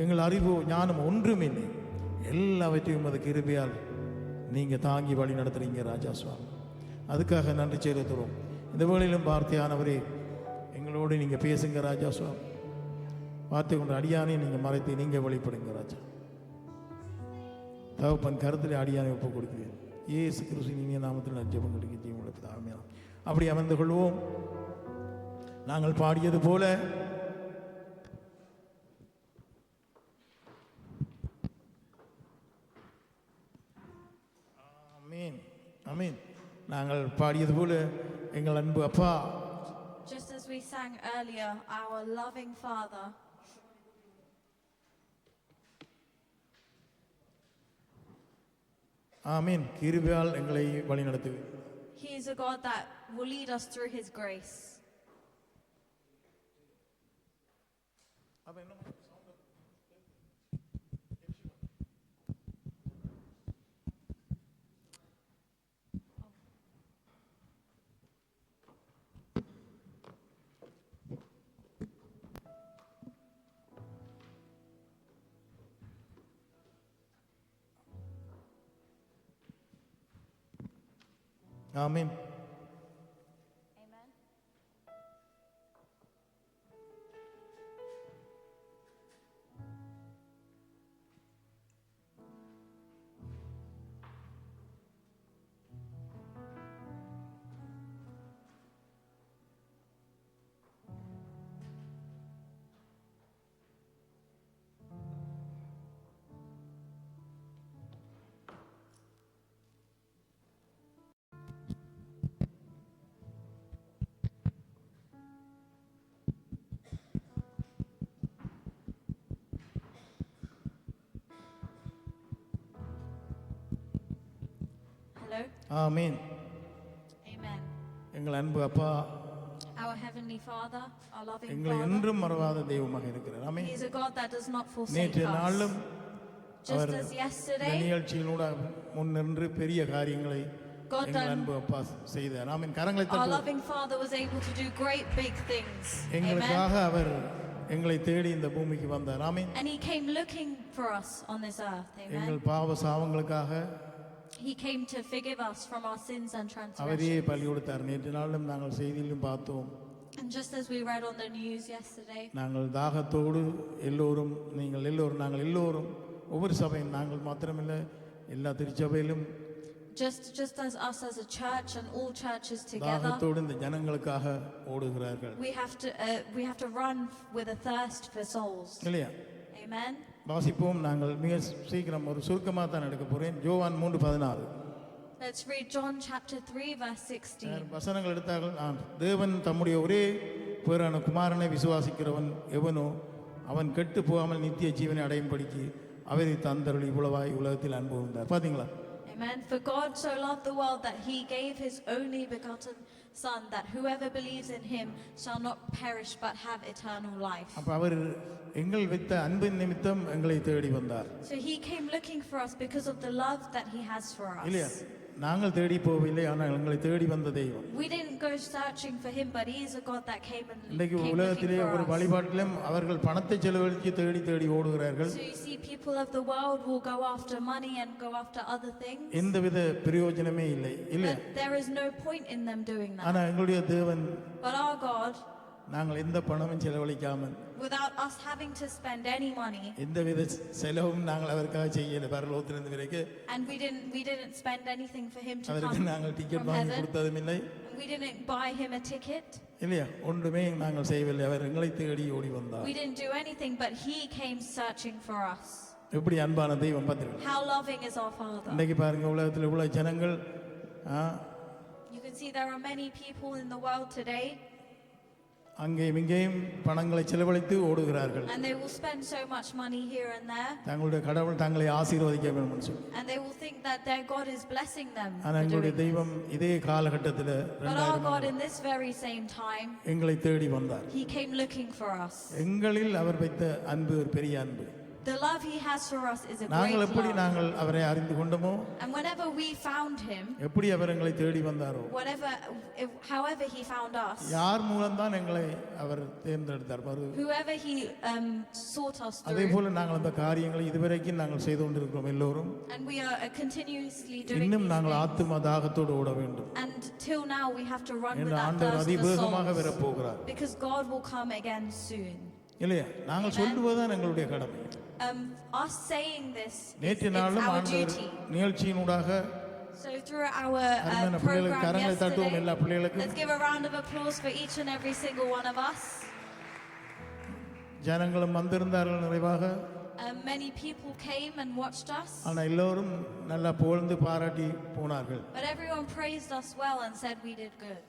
எங்கள் அறிவோ ஞானமோ ஒன்றுமே இல்லை. எல்லாவற்றையும் அது கிருபையால் நீங்கள் தாங்கி வழி நடத்துகிறீங்க ராஜா சுவாமி, அதுக்காக நன்றி செலுத்துகிறோம். இந்த வேளையிலும் வார்த்தையானவரே எங்களோடு நீங்கள் பேசுங்க ராஜா சுவாமி. வார்த்தை கொண்ட அடியானே நீங்கள் மறைத்து நீங்கள் வழிபடுங்க ராஜா. தகப்பன் கருத்தில் அடியானை ஒப்பு கொடுக்கிறேன். இயேசு கிறிஸ்து இனிய நாமத்தில் ஜெபம் கொடுக்க ஜீவனுக்கு தாழ்மையாம். அப்படி அமர்ந்து கொள்வோம். நாங்கள் பாடியது போல ஆமீன் ஆமீன். நாங்கள் பாடியது போல எங்கள் அன்பு அப்பா, Just as we sang earlier, our loving Father. ஆமீன், கிருபையால் எங்களை வழி நடத்துவேன். He is a God that will lead us through His grace. ஆமீன். Amen. Hello. ஆமீன். Amen. எங்கள் அன்பு அப்பா Our Heavenly Father, our loving எங்களை Father. என்றும் மறவாத தெய்வமாக இருக்கிறார். ஆமீன். He is a God that does not forsake நேற்றைய us. நாளும் Just அவர் as இந்த yesterday, நிகழ்ச்சியிலூட முன்னின்று பெரிய காரியங்களை God எங்கள் done- அன்பு அப்பா செய்தார். ஆமீன். கரங்களை our தட்டுவோம். loving Father was able to do great big things. Amen. எங்களுக்காக அவர் எங்களை தேடி இந்த பூமிக்கு வந்தார். ஆமீன். And He came looking for us on this earth. எங்கள் Amen. பாவ சாவங்களுக்காக He came to forgive us from our sins and அவரே transgressions. பலி கொடுத்தார். நேற்று நாளும் நாங்கள் செய்தியிலும் பார்த்தோம். And just as we read on the news yesterday, நாங்கள் தாகத்தோடு எல்லோரும் நீங்கள் எல்லோரும் நாங்கள் எல்லோரும் ஒவ்வொரு சபையும் நாங்கள் மாத்திரமில்லை எல்லா திருச்சபையிலும் just as us as a church and all churches together, தாகத்தோடு இந்த ஜனங்களுக்காக ஓடுகிறார்கள் we have to run with a thirst for souls. இல்லையா? Amen. வாசிப்போம். நாங்கள் மிக சீக்கிரம் ஒரு சுருக்கமாக தான் எடுக்க போகிறேன். யோவான் 3:16 Let's read John chapter 3 verse 16. வசனங்கள் எடுத்தார்கள். தேவன் தம்முடைய ஒரே பேரான குமாரனை விசுவாசிக்கிறவன் எவனோ அவன் கெட்டு போகாமல் நித்திய ஜீவனை அடையும்படிக்கு அவரை தந்தருள் இவ்வளவாய் உலகத்தில் அன்பு இருந்தார். பார்த்தீங்களா? Amen. For God so loved the world that He gave His only begotten Son, that whoever believes in him shall not perish but have eternal life. அப்ப அவர் எங்கள் வைத்த அன்பின் நிமித்தம் எங்களை தேடி வந்தார் So he came looking for us because of the love that he has for இல்லையா? us. நாங்கள் தேடி போகவில்லை, ஆனால் எங்களை தேடி வந்த தெய்வம். We didn't go searching for him, but he is a God that came இன்றைக்கு looking உலகத்திலே for ஒரு us. வழிபாட்டிலும் அவர்கள் பணத்தை செலவழித்து தேடி தேடி ஓடுகிறார்கள். So you see, people of the world will go after money and go after other things, எந்தவித பிரயோஜனமே இல்லை இல்லையா? but there is no point in them doing that. ஆனா எங்களுடைய தேவன் But our God, நாங்கள் எந்த பணமும் செலவழிக்காமல் without us having to spend any money, எந்தவித செலவும் நாங்கள் அவருக்காக செய்யல. பரலோகத்திலிருந்து வரைக்கும் and we didn't spend anything for him to அவருக்கு come நாங்கள் டிக்கெட் from வாங்கி heaven. கொடுத்ததும் இல்லை We didn't buy him a ticket. இல்லையா? ஒன்றுமே நாங்கள் செய்யவில்லை. அவர் எங்களை தேடி ஓடி வந்தார். We didn't do anything, but he came searching for us. எப்படி அன்பான தெய்வம் பார்த்தீர்கள். How loving is our Father. இன்னைக்கு பாருங்க, உலகத்தில் இவ்வளவு ஜனங்கள் You can see there are many people in the world today, அங்கேயும் இங்கேயும் பணங்களை செலவழித்து ஓடுகிறார்கள். and they will spend so much money here and there, தங்களுடைய கடவுள் தங்களை ஆசீர்வதிக்க வேண்டும் சொல்லி. and they will think that their God is blessing them ஆனால் for எங்களுடைய doing this. தெய்வம் இதே காலகட்டத்தில் But our God in this very same time, எங்களை தேடி வந்தார். he came looking for us. எங்களில் அவர் வைத்த அன்பு ஒரு பெரிய அன்பு. The love he has for us is a great நாங்கள் எப்படி love. நாங்கள் அவரை அறிந்து கொண்டோமோ, And whenever we found him, எப்படி அவர் எங்களை தேடி வந்தாரோ, however he found us, யார் மூலம்தான் எங்களை அவர் தேர்ந்தெடுத்தார். whoever he sought us அதே through, போல நாங்கள் அந்த காரியங்களை இதுவரைக்கும் நாங்கள் செய்து கொண்டிருக்கிறோம் எல்லோரும். and we are continuously doing இன்னும் these நாங்கள் things. ஆத்தும தாகத்தோடு ஓட வேண்டும் And till now we have to run with என்று that ஆண்டவர் thirst for அதிவேகமாக souls, வரப்போகிறார் because God will come again soon. இல்லையா? நாங்கள் சொல்லுவதுதான் எங்களுடைய கடமை. Us saying this is நேற்று it's நாளும் our ஆண்டவர் duty. நிகழ்ச்சியினூடாக So through our அருமையான பிள்ளைகளுக்கு program கரங்களை தட்டுவோம். எல்லா yesterday, பிள்ளைகளுக்கும் let's give a round of applause for each and every single one of us. ஜனங்களும் வந்திருந்தார்கள் நிறைவாக. Many people came and watched us, ஆனால் எல்லோரும் நல்லா புகழ்ந்து பாராட்டி போனார்கள். but everyone praised us well and said we did good.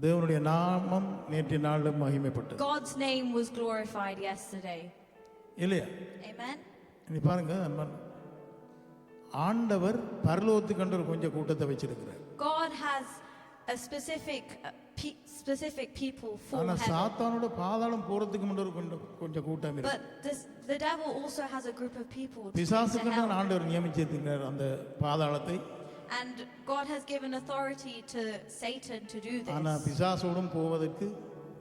தேவனுடைய நாமம் நேற்று நாளிலும் மகிமைப்பட்டது God's name was glorified yesterday. இல்லையா? Amen. நீ பாருங்க, ஆண்டவர் பரலோகத்துக்கு கண்டு ஒரு கொஞ்சம் கூட்டத்தை வச்சிருக்கிறார். God has a specific people for ஆனா heaven. சாத்தானோட பாதாளம் போறதுக்கு முன்னாடி ஒரு கொஞ்சம் கூட்டம் இருக்கு. But the devil also has a group of people to பிசாசுக்கு hell. தான் ஆண்டவர் நியமிச்சிருக்கிறார் அந்த பாதாளத்தை. And God has given authority to Satan to do ஆனா this. பிசாசோடும் போவதற்கு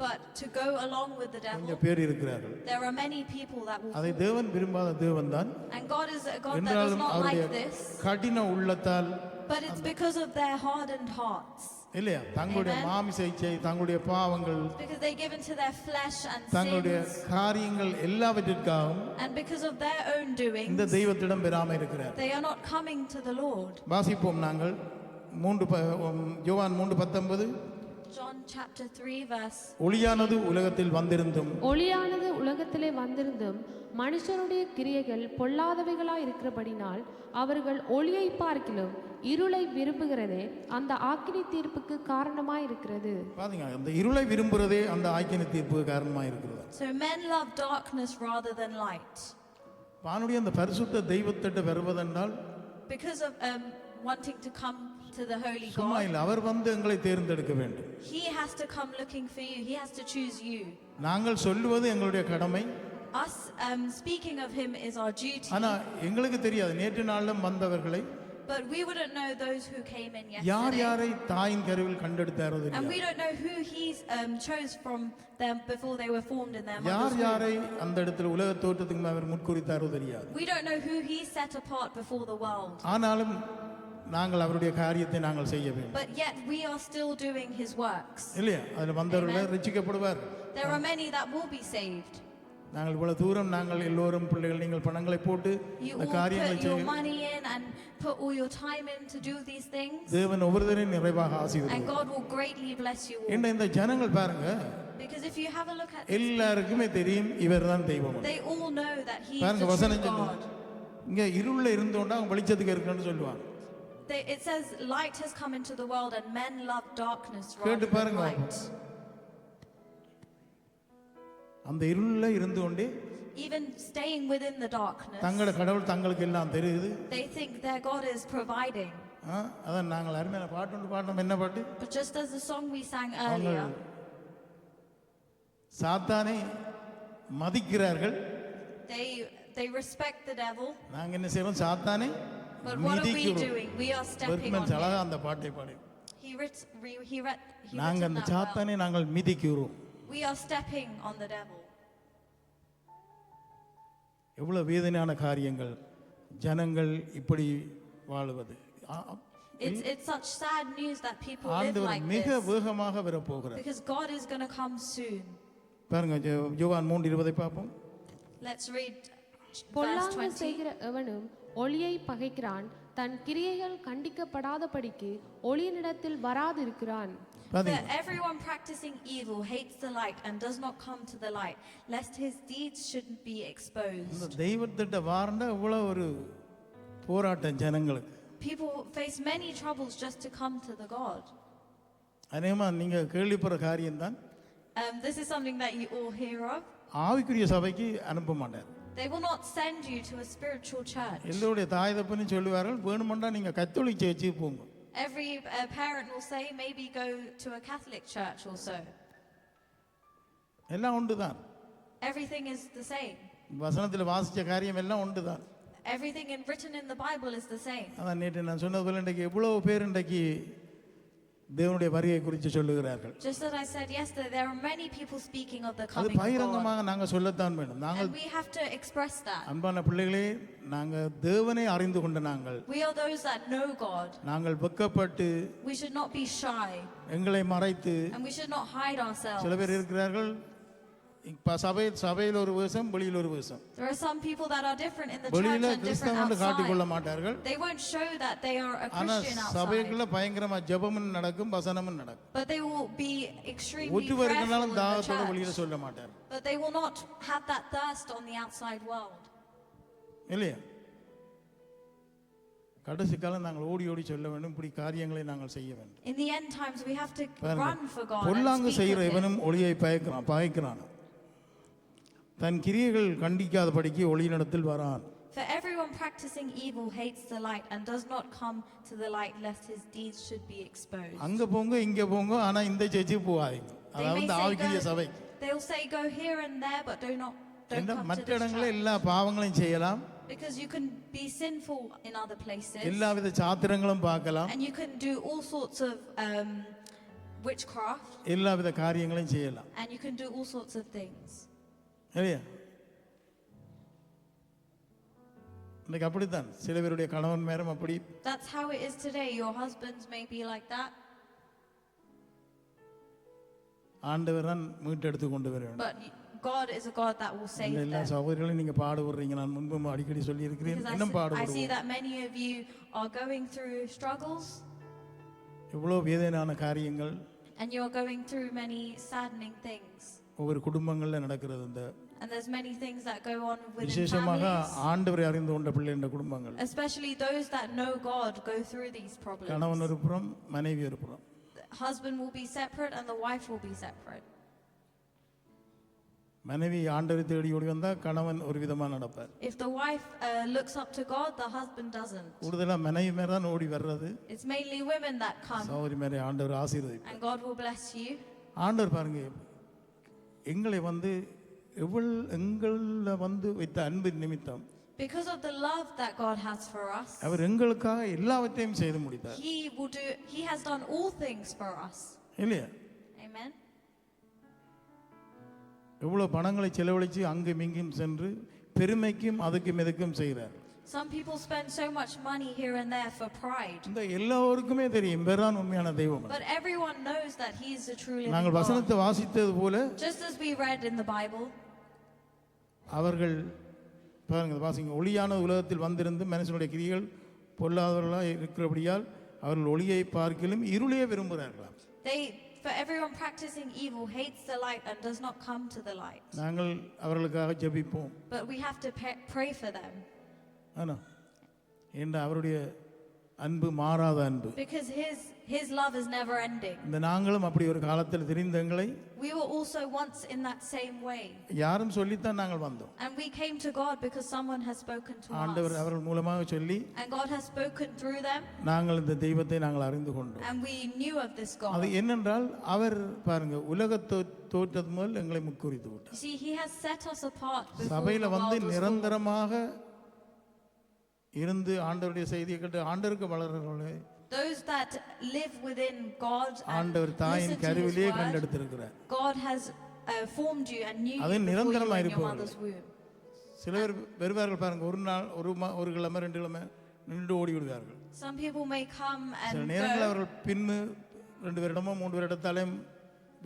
But to go along with the devil, கொஞ்சம் பேர் இருக்கிறார்கள். there are many people that will அதை fall. தேவன் விரும்பாத தேவன் தான். And God is a God that does என்றாலும் not அவருடைய like this. கடின உள்ளத்தால் But it's because of their hardened hearts. இல்லையா? தங்களுடைய Amen. மாமிச இச்சை, தங்களுடைய பாவங்கள், Because they give into their flesh and தங்களுடைய sins. காரியங்கள் எல்லாவற்றிற்காகவும் And because of their own doings, இந்த தெய்வத்திடம் பெறாம இருக்கிறார். they are not coming to the Lord. வாசிப்போம் நாங்கள் யோவான் 3:19. John chapter 3 verse. ஒளியானது உலகத்தில் வந்திருந்தும் ஒளியானது உலகத்திலே வந்திருந்தும் மனுஷருடைய கிரியைகள் பொல்லாதவைகளாய் இருக்கிறபடினால் அவர்கள் ஒளியை பார்க்கிலும் இருளை விரும்புகிறதே அந்த ஆக்கினி தீர்ப்புக்கு காரணமாய் இருக்கிறது. பாத்தீங்க, அந்த இருளை விரும்புறதே அந்த ஆக்கினை தீர்ப்புக்கு காரணமா இருக்கிறது. So men love darkness rather than light. வானுடைய அந்த பரிசுத்த தெய்வத்திட்ட வருவதென்றால் Because of wanting to come to the holy சும்மா God, இல்லை, அவர் வந்து எங்களை தேர்ந்தெடுக்க வேண்டும். he has to come looking for you. He has to choose you. நாங்கள் சொல்லுவது எங்களுடைய கடமை. Us speaking of him is our duty. ஆனா எங்களுக்கு தெரியாது நேற்று நாளிலும் வந்தவர்களை But we wouldn't know those who came in யார் yesterday. யாரை தாயின் கருவில் கண்டெடுத்தாரோ And தெரியாது. we don't know who he chose from them before they were formed in their யார் mother's womb. யாரை அந்த இடத்துல உலக தோற்றத்துக்கு அவர் முற்குறித்தாரோ தெரியாது. We don't know who he set apart before the world. ஆனாலும் நாங்கள் அவருடைய காரியத்தை நாங்கள் செய்ய வேண்டும். But yet we are still doing his works. இல்லையா? அதில் வந்தவர்கள் Amen. ரட்சிக்கப்படுவார். There are many that will be saved. நாங்கள் இவ்வளவு தூரம் நாங்கள் எல்லோரும் பிள்ளைகள் நீங்கள் பணங்களை போட்டு You இந்த all காரியங்களை put your செய்ய money in and put all your time in to do these things. தேவன் ஒவ்வொருத்தரையும் நிறைவாக And ஆசீர்வதிப்பார். God will greatly bless you all. இந்த ஜனங்கள் பாருங்க, Because if you have a look at this, எல்லாருக்குமே தெரியும் இவர்தான் தெய்வம். they all know that he is பாருங்க the வசனம் true சொல்லுது, God. இங்க இருள்ல இருந்தோண்டா அவங்க வெளிச்சத்துக்கு இருக்குன்னு சொல்லுவாங்க. It says light has come into the world and men love darkness rather கேட்டு than பாருங்க. light. அந்த இருள்ல இருந்து கொண்டே Even staying within the darkness, தங்களோட கடவுள் தங்களுக்கு எல்லாம் தெரியுது. they think their God is providing. அதான் நாங்கள் அருமையான பாட்டு ஒன்று பாடினோம். என்ன பாட்டு? But just as the song we sang அவங்க earlier, சாத்தானை மதிக்கிறார்கள், they respect the devil. நாங்கள் என்ன செய்வோம்? சாத்தானை But what are we மிதிக்கிறோம். doing? We are stepping on Bergmans அழகா him. அந்த பாட்டை பாடி, நாங்கள் written அந்த that well. சாத்தானை நாங்கள் மிதிக்கிறோம். We are stepping on the devil. எவ்வளவு வேதனையான காரியங்கள், ஜனங்கள் இப்படி வாழுவது. It's such sad news that people live ஆண்டவர் like மிக this. வேகமாக வரப்போகிறார். Because God is going to come soon. பாருங்க, யோவான் 3:20 பார்ப்போம். Let's read verse பொல்லாங்கு 20. செய்கிற எவனும் ஒளியை பகைக்கிறான், தன் கிரியைகள் கண்டிக்கப்படாதபடிக்கு ஒளியினிடத்தில் வராதிருக்கிறான். For பாத்தீங்களா? everyone practicing evil hates the light and does not come to the light, lest his deeds shouldn't be exposed. இந்த தெய்வத்திட்ட வார்ந்த இவ்வளவு ஒரு போராட்டம் ஜனங்களுக்கு. People face many troubles just to come to the God. அநேகமா நீங்க கேள்விப்படுற காரியம்தான். This is something that you all hear of. ஆவிக்குரிய சபைக்கு அனுப்ப மாட்டார். They will not send you to a spiritual church. எல்லோருடைய தாய் தப்புன்னு சொல்லுவார்கள், வேணுமெண்டா நீங்க கத்தோலிக்க சேர்ச்சுக்கு போங்க. Every parent will say, maybe go to a Catholic church also. எல்லாம் ஒன்றுதான். Everything is the same. வசனத்தில் வாசிச்ச காரியம் எல்லாம் ஒன்றுதான். Everything written in the Bible is the same. அதான் நேற்று நான் சொன்னது போல இன்றைக்கு எவ்வளவு பேர் இன்றைக்கு தேவனுடைய வருகை குறித்து சொல்லுகிறார்கள். Just as I said yesterday, there are many people speaking of the அது coming of God. பகிரங்கமாக நாங்கள் சொல்லத்தான் வேண்டும். நாங்கள் And we have to express that. அன்பான பிள்ளைகளே, நாங்கள் தேவனை அறிந்து கொண்ட நாங்கள் We are those that know God. நாங்கள் வெட்கப்பட்டு We should not be shy. எங்களை மறைத்து, And we should not hide ourselves. சில பேர் இருக்கிறார்கள், இப்ப சபையில் ஒரு வேஷம், வெளியில் ஒரு வேஷம். There are some people that are different in the church வெளியில and different கிறிஸ்தவன் காட்டிக்கொள்ள outside. மாட்டார்கள். They won't show that they are a ஆனா Christian outside. சபைக்குள்ள பயங்கரமா ஜெபமும் நடக்கும், வசனமும் நடக்கும். But they will be extremely ஒற்று prayerful வருகினாலும் in the தாகத்தோட வெளியில church. சொல்ல மாட்டார். But they will not have that thirst on the outside world. இல்லையா? கடைசி காலம் நாங்கள் ஓடி ஓடி சொல்ல வேண்டும், இப்படி காரியங்களை நாங்கள் செய்ய வேண்டும். In the end times, we have to பாருங்க, run for God பொல்லாங்கு and speak செய்கிற of Him. இவனும் ஒளியை பகைக்கிறான், தன் கிரியைகள் கண்டிக்காதபடிக்கு ஒளியினிடத்தில் வரான். For everyone practicing evil hates the light and does not come to the light, lest his deeds should be exposed. அங்க போங்க இங்க போங்க, ஆனா இந்த சேர்ச்சுக்கு போகாதீங்க. They may அதாவது say ஆவிக்குரிய go, சபைக்கு. they'll say go here and there, but don't என்ற come மற்ற to this இடங்களில் church. எல்லா பாவங்களையும் செய்யலாம், Because you can be sinful in other places. எல்லாவித சாத்திரங்களும் பார்க்கலாம், And you can do all sorts of witchcraft. எல்லாவித காரியங்களையும் செய்யலாம். And you can do all sorts of things. இல்லையா? இன்னைக்கு அப்படித்தான் சில பேருடைய கணவன் மேலும் அப்படி. That's how it is today. Your husbands may be like that. ஆண்டவர் தான் மீட்டெடுத்து கொண்டு வர வேண்டும். But God is a God that will save எல்லா them. சகோதரிகளையும் நீங்க பாடுபடுறீங்க, நான் முன்பு அடிக்கடி சொல்லி இருக்கிறேன், Because இன்னும் I see பாடுபடுவோம். that many of you are going through struggles. எவ்வளவு வேதனையான காரியங்கள் And you're going through many saddening things. ஒவ்வொரு குடும்பங்கள்ல நடக்கிறது. இந்த And there's many things that go on within விசேஷமாக families. ஆண்டவரை அறிந்து கொண்ட பிள்ளைன்ற குடும்பங்கள், Especially those that know God go through these problems. கணவன் ஒரு புறம், மனைவி ஒரு புறம். The husband will be separate and the wife will be separate. மனைவி ஆண்டவரை தேடி ஓடி வந்தா கணவன் ஒரு விதமா நடப்பார். If the wife looks up to God, the husband doesn't. கூடுதலா மனைவி மேல தான் ஓடி வர்றது. It's mainly women that come. சகோதரி மேலே ஆண்டவர் ஆசீர்வதிப்பார். And God will bless you. ஆண்டவர் பாருங்க, எங்களை எங்கள வைத்த அன்பின் நிமித்தம் Because of the love that God has for us, அவர் எங்களுக்காக எல்லாவற்றையும் செய்து முடித்தார். He has done all things for us. இல்லையா? Amen. எவ்வளவு பணங்களை செலவழித்து அங்கும் இங்கும் சென்று பெருமைக்கும் அதுக்கும் எதுக்கும் செய்கிறார். Some people spend so much money here and there for pride. இந்த எல்லோருக்குமே தெரியும் இவர்தான் உண்மையான தெய்வம். But everyone knows that He is the true living நாங்கள் God. வசனத்தை வாசித்தது போல Just as we read in the Bible, அவர்கள் பாருங்க, வாசிங்க, ஒளியான உலகத்தில் வந்திருந்து மனுஷனுடைய கிரியைகள் பொல்லாதவர்களாக இருக்கிறபடியால் அவர்கள் ஒளியை பார்க்கிலும் இருளையே விரும்புகிறார்களாம். for everyone practicing evil hates the light and does not come to the light. நாங்கள் அவர்களுக்காக ஜெபிப்போம். But we have to pray for them. ஆனா ஏண்டா அவருடைய அன்பு மாறாத அன்பு. Because his love is never ending. இந்த நாங்களும் அப்படி ஒரு காலத்தில் தெரிந்த எங்களை We were also once in that same way. யாரும் சொல்லித்தான் நாங்கள் வந்தோம். And we came to God because someone has spoken to ஆண்டவர் us. அவர்கள் மூலமாக சொல்லி And God has spoken through them. நாங்கள் இந்த தெய்வத்தை நாங்கள் அறிந்து கொண்டோம். And we knew of this அது God. என்னென்றால் அவர் பாருங்க உலக தோற்றது முதல் எங்களை முற்குறித்து விட்டார். You see, he has set us apart before the சபையில world வந்து was formed. நிரந்தரமாக இருந்து ஆண்டவருடைய செய்தியை கேட்டு ஆண்டவருக்கு வளர்கிறவர்களே Those that live within God and ஆண்டவர் தாயின் listen to his கருவிலே word, கண்டெடுத்திருக்கிறார். God has formed you and knew அது you before you நிரந்தரமா were in your இருப்பவர்கள். mother's womb. சில பேர் வருவார்கள் பாருங்க, ஒரு நாள் ஒரு கிழமை 2 கிழமை நின்று ஓடி விடுவார்கள். Some people may come சில and நேரங்களில் go, அவர்கள் பின்னு 2 வருடமோ 3 வருடத்தாலே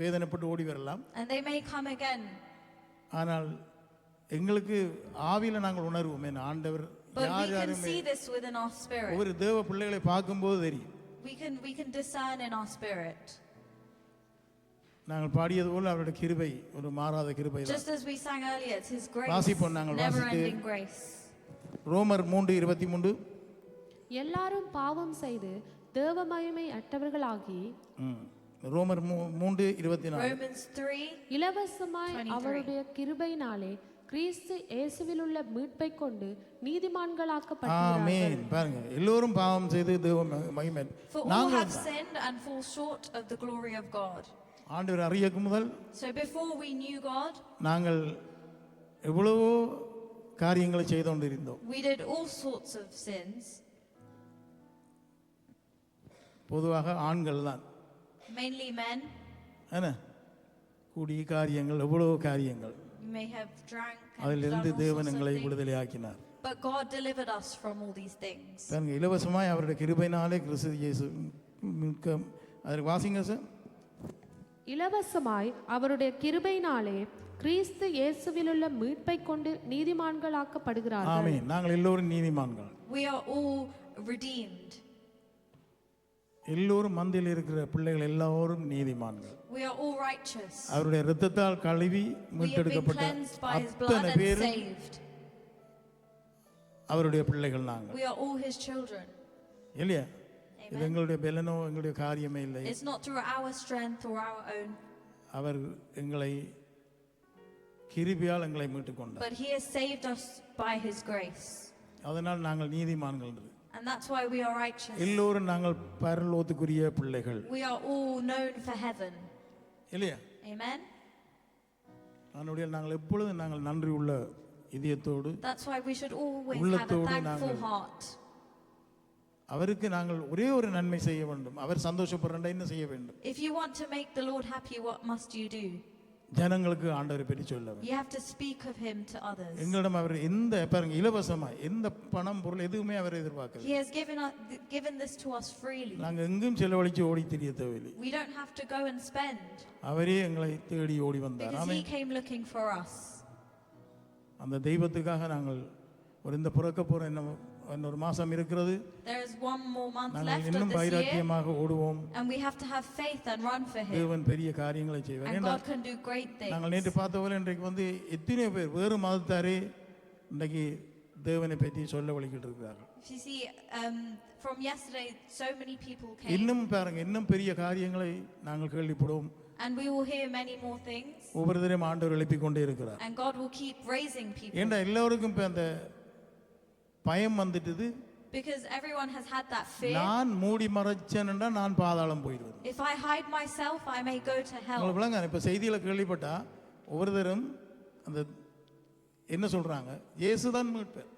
வேதனைப்பட்டு ஓடி வரலாம். and they may come again. ஆனால் எங்களுக்கு ஆவியில நாங்கள் உணர்வோம், என்ன ஆண்டவர் But we யார் can யாருமே see this within our spirit. ஒவ்வொரு தேவ பிள்ளைகளை பார்க்கும்போது தெரியும். We can discern in our spirit. நாங்கள் பாடியது போல அவருடைய கிருபை ஒரு மாறாத கிருபை தான். Just as we sang earlier, it's his grace, வாசிப்போம் நாங்கள், never வாசித்து ending grace. ரோமர் 3:23. எல்லாரும் பாவம் செய்து தேவ மகிமை அற்றவர்களாகி ரோமர் 3:24. Romans 3. இலவசமாய் 23. அவருடைய கிருபையினாலே கிறிஸ்து இயேசுவில் உள்ள மீட்பை கொண்டு நீதிமான்களாக்கப்பட்டார்கள். ஆமென். பாருங்க, எல்லோரும் பாவம் செய்து தேவ மகிமை. For all நாங்கள் have sinned and fall short of the glory of God. ஆண்டவர் அறியக்கு முதல் So before we knew God, நாங்கள் எவ்வளவோ காரியங்களை செய்து கொண்டிருந்தோம். we did all sorts of sins. பொதுவாக ஆண்கள் தான் Mainly men. என்ன கூடிய காரியங்கள், எவ்வளவோ காரியங்கள். You may have drank and done அதிலிருந்து all தேவன் sorts of எங்களை things. விடுதலை ஆக்கினார். But God delivered us from all these things. பாருங்க, இலவசமாய் அவருடைய கிருபையினாலே கிறிஸ்து இயேசு மிக்க அதற்கு வாசிங்க சார். இலவசமாய் அவருடைய கிருபையினாலே கிறிஸ்து இயேசுவில் உள்ள மீட்பை கொண்டு நீதிமான்களாக்கப்படுகிறார்கள். ஆமென். நாங்கள் எல்லோரும் நீதிமான்கள். We are all redeemed. எல்லோரும் மந்தியில் இருக்கிற பிள்ளைகள் எல்லோரும் நீதிமான்கள். We are all righteous. அவருடைய இரத்தத்தால் கழுவி We have been மீட்டெடுக்கப்பட்ட cleansed by his blood அத்தனை and பேரும் saved. அவருடைய பிள்ளைகள் நாங்கள், We are all his children. இல்லையா? Amen. இது எங்களுடைய பலனோ எங்களுடைய காரியமே இல்லை. It's not through our strength or our own, அவர் எங்களை கிருபையால் எங்களை மீட்டுக் கொண்டார். but he has saved us by his grace. அதனால் நாங்கள் நீதிமான்கள். And that's why we are righteous. எல்லோரும் நாங்கள் பரலோகத்துக்குரிய பிள்ளைகள், We are all known for heaven. இல்லையா? Amen. அதனுடைய நாங்கள் எப்பொழுதும் நாங்கள் நன்றி உள்ள இதயத்தோடு That's why we should always have a உள்ளத்தோடு thankful நாங்கள் heart. அவருக்கு நாங்கள் ஒரே ஒரு நன்மை செய்ய வேண்டும். அவர் சந்தோஷப்படுறா என்ன செய்ய வேண்டும்? If you want to make the Lord happy, what must you do? ஜனங்களுக்கு ஆண்டவரை பற்றி சொல்ல வேண்டும். You have to speak of him to others. எங்களிடம் அவர் எந்த பாருங்க இலவசமா எந்த பணம் பொருள் எதுவுமே அவர் எதிர்பார்க்கல. He has given this to us freely. நாங்க எங்கும் செலவழிச்சு ஓடி திரிய தேவையில்லை. We don't have to go and spend, அவரே எங்களை தேடி ஓடி வந்தார். because amen. he came looking for us. அந்த தெய்வத்துக்காக நாங்கள் ஒரு இந்த பிறக்க போற இன்னொரு மாசம் இருக்கிறது. There is one more month நாங்கள் left of இன்னும் this year, வைராக்கியமாக ஓடுவோம். and we have to have faith and run for him. தேவன் பெரிய காரியங்களை செய்வார். And ஏன்னா God can do great நாங்கள் things. நேற்று பார்த்த போல இன்றைக்கு வந்து எத்தனை பேர் வேறு மதத்தாரே இன்றைக்கு தேவனை பற்றி சொல்ல வழிகிட்டு இருக்கிறார்கள். You see, from yesterday, so many people came, இன்னும் பாருங்க, இன்னும் பெரிய காரியங்களை நாங்கள் கேள்விப்படுவோம். and we will hear many more things, ஒவ்வொருத்தரையும் ஆண்டவர் எழுப்பிக் கொண்டே இருக்கிறார். and God will keep raising people. ஏண்டா எல்லோருக்கும் இப்போ அந்த பயம் வந்துட்டுது. Because everyone has had that fear. நான் மூடி மறைச்சேன்டா நான் பாதாளம் போயிடுவேன். If I hide myself, I may go to hell. உங்களுக்கு விளங்க, இப்போ செய்தியில் கேள்விப்பட்டா ஒவ்வொருத்தரும் அந்த என்ன சொல்றாங்க, இயேசுதான் மீட்பர்.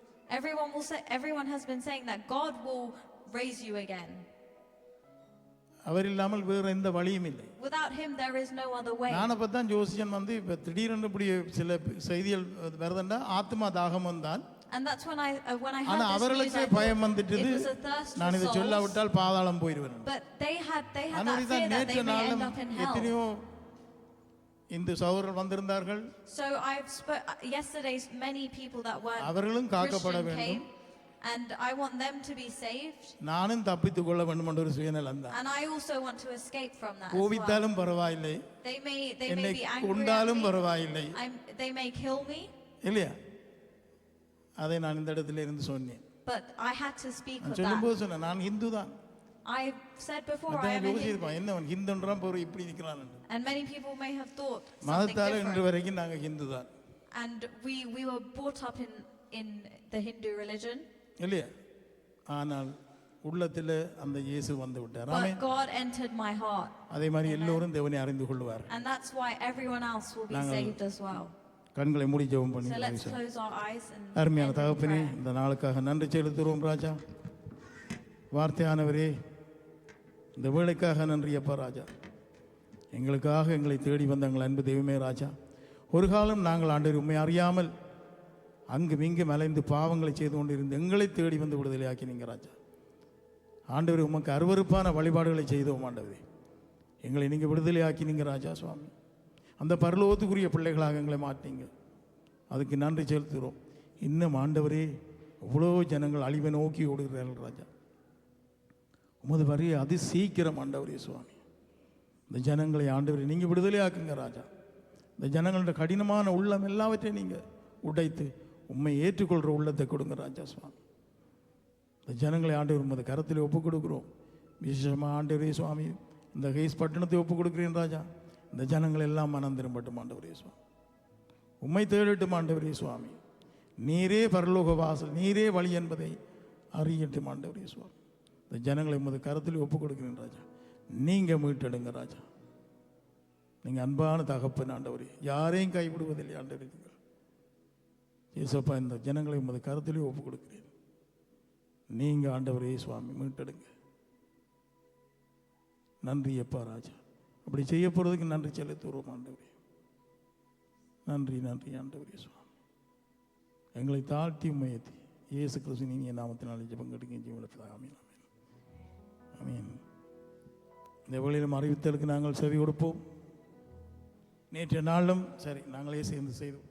Everyone has been saying that God will raise you again. அவர் இல்லாமல் வேறு எந்த வழியும் இல்லை. Without him, there is no other way. நான் அப்போ தான் ஜோசியன் வந்து இப்போ திடீரென்று இப்படி சில செய்திகள் வருதுண்டா ஆத்மா தாகம் தான். And that's when I ஆனா heard this news, அவர்களுக்கே I பயம் thought வந்துட்டது, it was a thirst நான் for இதை souls. சொல்லாவிட்டால் பாதாளம் போயிடுவேன். But they had that அதனால fear தான் that they நேற்று may நாளும் end up in hell. எத்தனையோ இந்து சகோதரர்கள் வந்திருந்தார்கள். So yesterday many people that were அவர்களும் காக்கப்பட Christian வேண்டும். came, and I want them to be saved. நானும் தப்பித்துக் கொள்ள வேண்டும் என்ற ஒரு சுயநலம் தான். And I also want to escape from that as well. கோபித்தாலும் பரவாயில்லை, They may என்னை be angry at கொண்டாலும் me. பரவாயில்லை, They may kill me. இல்லையா? அதை நான் இந்த இடத்துல இருந்து சொன்னேன். But I had to speak நான் of சொல்லும்போது that. சொன்னேன் நான் ஹிந்து தான். I said before I அதான் am a Hindu. யோசிச்சிருப்பான் என்ன அவன் ஹிந்துன்றான் போற இப்படி நிற்கிறான். And many people may have thought something மதத்தால இன்று different. வரைக்கும் நாங்கள் ஹிந்து தான் And we were brought up in the Hindu religion. இல்லையா? ஆனால் உள்ளத்தில் அந்த இயேசு வந்து விட்டார். But amen. God entered my heart. அதே மாதிரி எல்லோரும் தேவனை அறிந்து கொள்வார். And that's why everyone else will be saved as well. கண்களை மூடி ஜெபம் பண்ணி So let's close our eyes and அருமையான end in தகப்பனே prayer. இந்த நாளுக்காக நன்றி செலுத்துகிறோம் ராஜா. வார்த்தையானவரே இந்த வேளைக்காக நன்றி அப்பா ராஜா. எங்களுக்காக எங்களை தேடி வந்த எங்கள் அன்பு தெய்வமே ராஜா. ஒரு காலம் நாங்கள் ஆண்டவர் உண்மை அறியாமல் அங்கும் இங்கும் அலைந்து பாவங்களை செய்து கொண்டிருந்து எங்களை தேடி வந்து விடுதலையாக்கினீங்க ராஜா. ஆண்டவர் உமக்கு அருவருப்பான வழிபாடுகளை செய்தோம் ஆண்டவரே. எங்களை நீங்கள் விடுதலையாக்கினீங்க ராஜா சுவாமி. அந்த பரலோகத்துக்குரிய பிள்ளைகளாக எங்களை மாட்டீங்க. அதுக்கு நன்றி செலுத்துகிறோம். இன்னும் ஆண்டவரே எவ்வளோ ஜனங்கள் அழிவை நோக்கி ஓடுகிறார்கள் ராஜா. உமது வரைய அது சீக்கிரம் ஆண்டவரே சுவாமி. இந்த ஜனங்களை ஆண்டவரே நீங்கள் விடுதலையாக்குங்க ராஜா. இந்த ஜனங்களோட கடினமான உள்ளம் எல்லாவற்றையும் நீங்கள் உடைத்து உண்மை ஏற்றுக்கொள்கிற உள்ளத்தை கொடுங்க ராஜா சுவாமி. இந்த ஜனங்களை ஆண்டவர் உமது கரத்தில் ஒப்புக் கொடுக்குறோம். விசேஷமாக ஆண்டவரே சுவாமி இந்த ஹெய்ஸ் பட்டணத்தை ஒப்புக் கொடுக்குறேன் ராஜா. இந்த ஜனங்கள் எல்லாம் மனம் திரும்பட்டும் ஆண்டவரே சுவாமி. உம்மை தேடட்டும் ஆண்டவரே சுவாமி. நீரே பரலோக வாசல், நீரே வழி என்பதை அறியட்டும் ஆண்டவரே சுவாமி. இந்த ஜனங்களை உமது கரத்தில் ஒப்புக் கொடுக்கிறேன் ராஜா. நீங்கள் மீட்டெடுங்க ராஜா. நீங்கள் அன்பான தகப்பன் ஆண்டவரே, யாரையும் கைவிடுவதில்லை ஆண்டவரே. ஏசப்பா இந்த ஜனங்களை உமது கரத்திலே ஒப்புக் கொடுக்கிறேன். நீங்கள் ஆண்டவரே சுவாமி மீட்டெடுங்க. நன்றி அப்பா ராஜா. அப்படி செய்ய போகிறதுக்கு நன்றி செலுத்துவோம் ஆண்டவரே. நன்றி நன்றி ஆண்டவரே சுவாமி. எங்களை தாழ்த்தி உண்மையத்தி இயேசு கிறிஸ்து நீங்க நாமத்தினாலே ஜெபம் கேட்க ஜீவனத்தில் ஆமீன் ஆமீன் ஆமீன். இந்த வேளையிலும் அறிவித்தலுக்கு நாங்கள் செவி கொடுப்போம். நேற்றைய நாளும் சரி நாங்களே சேர்ந்து செய்தோம்.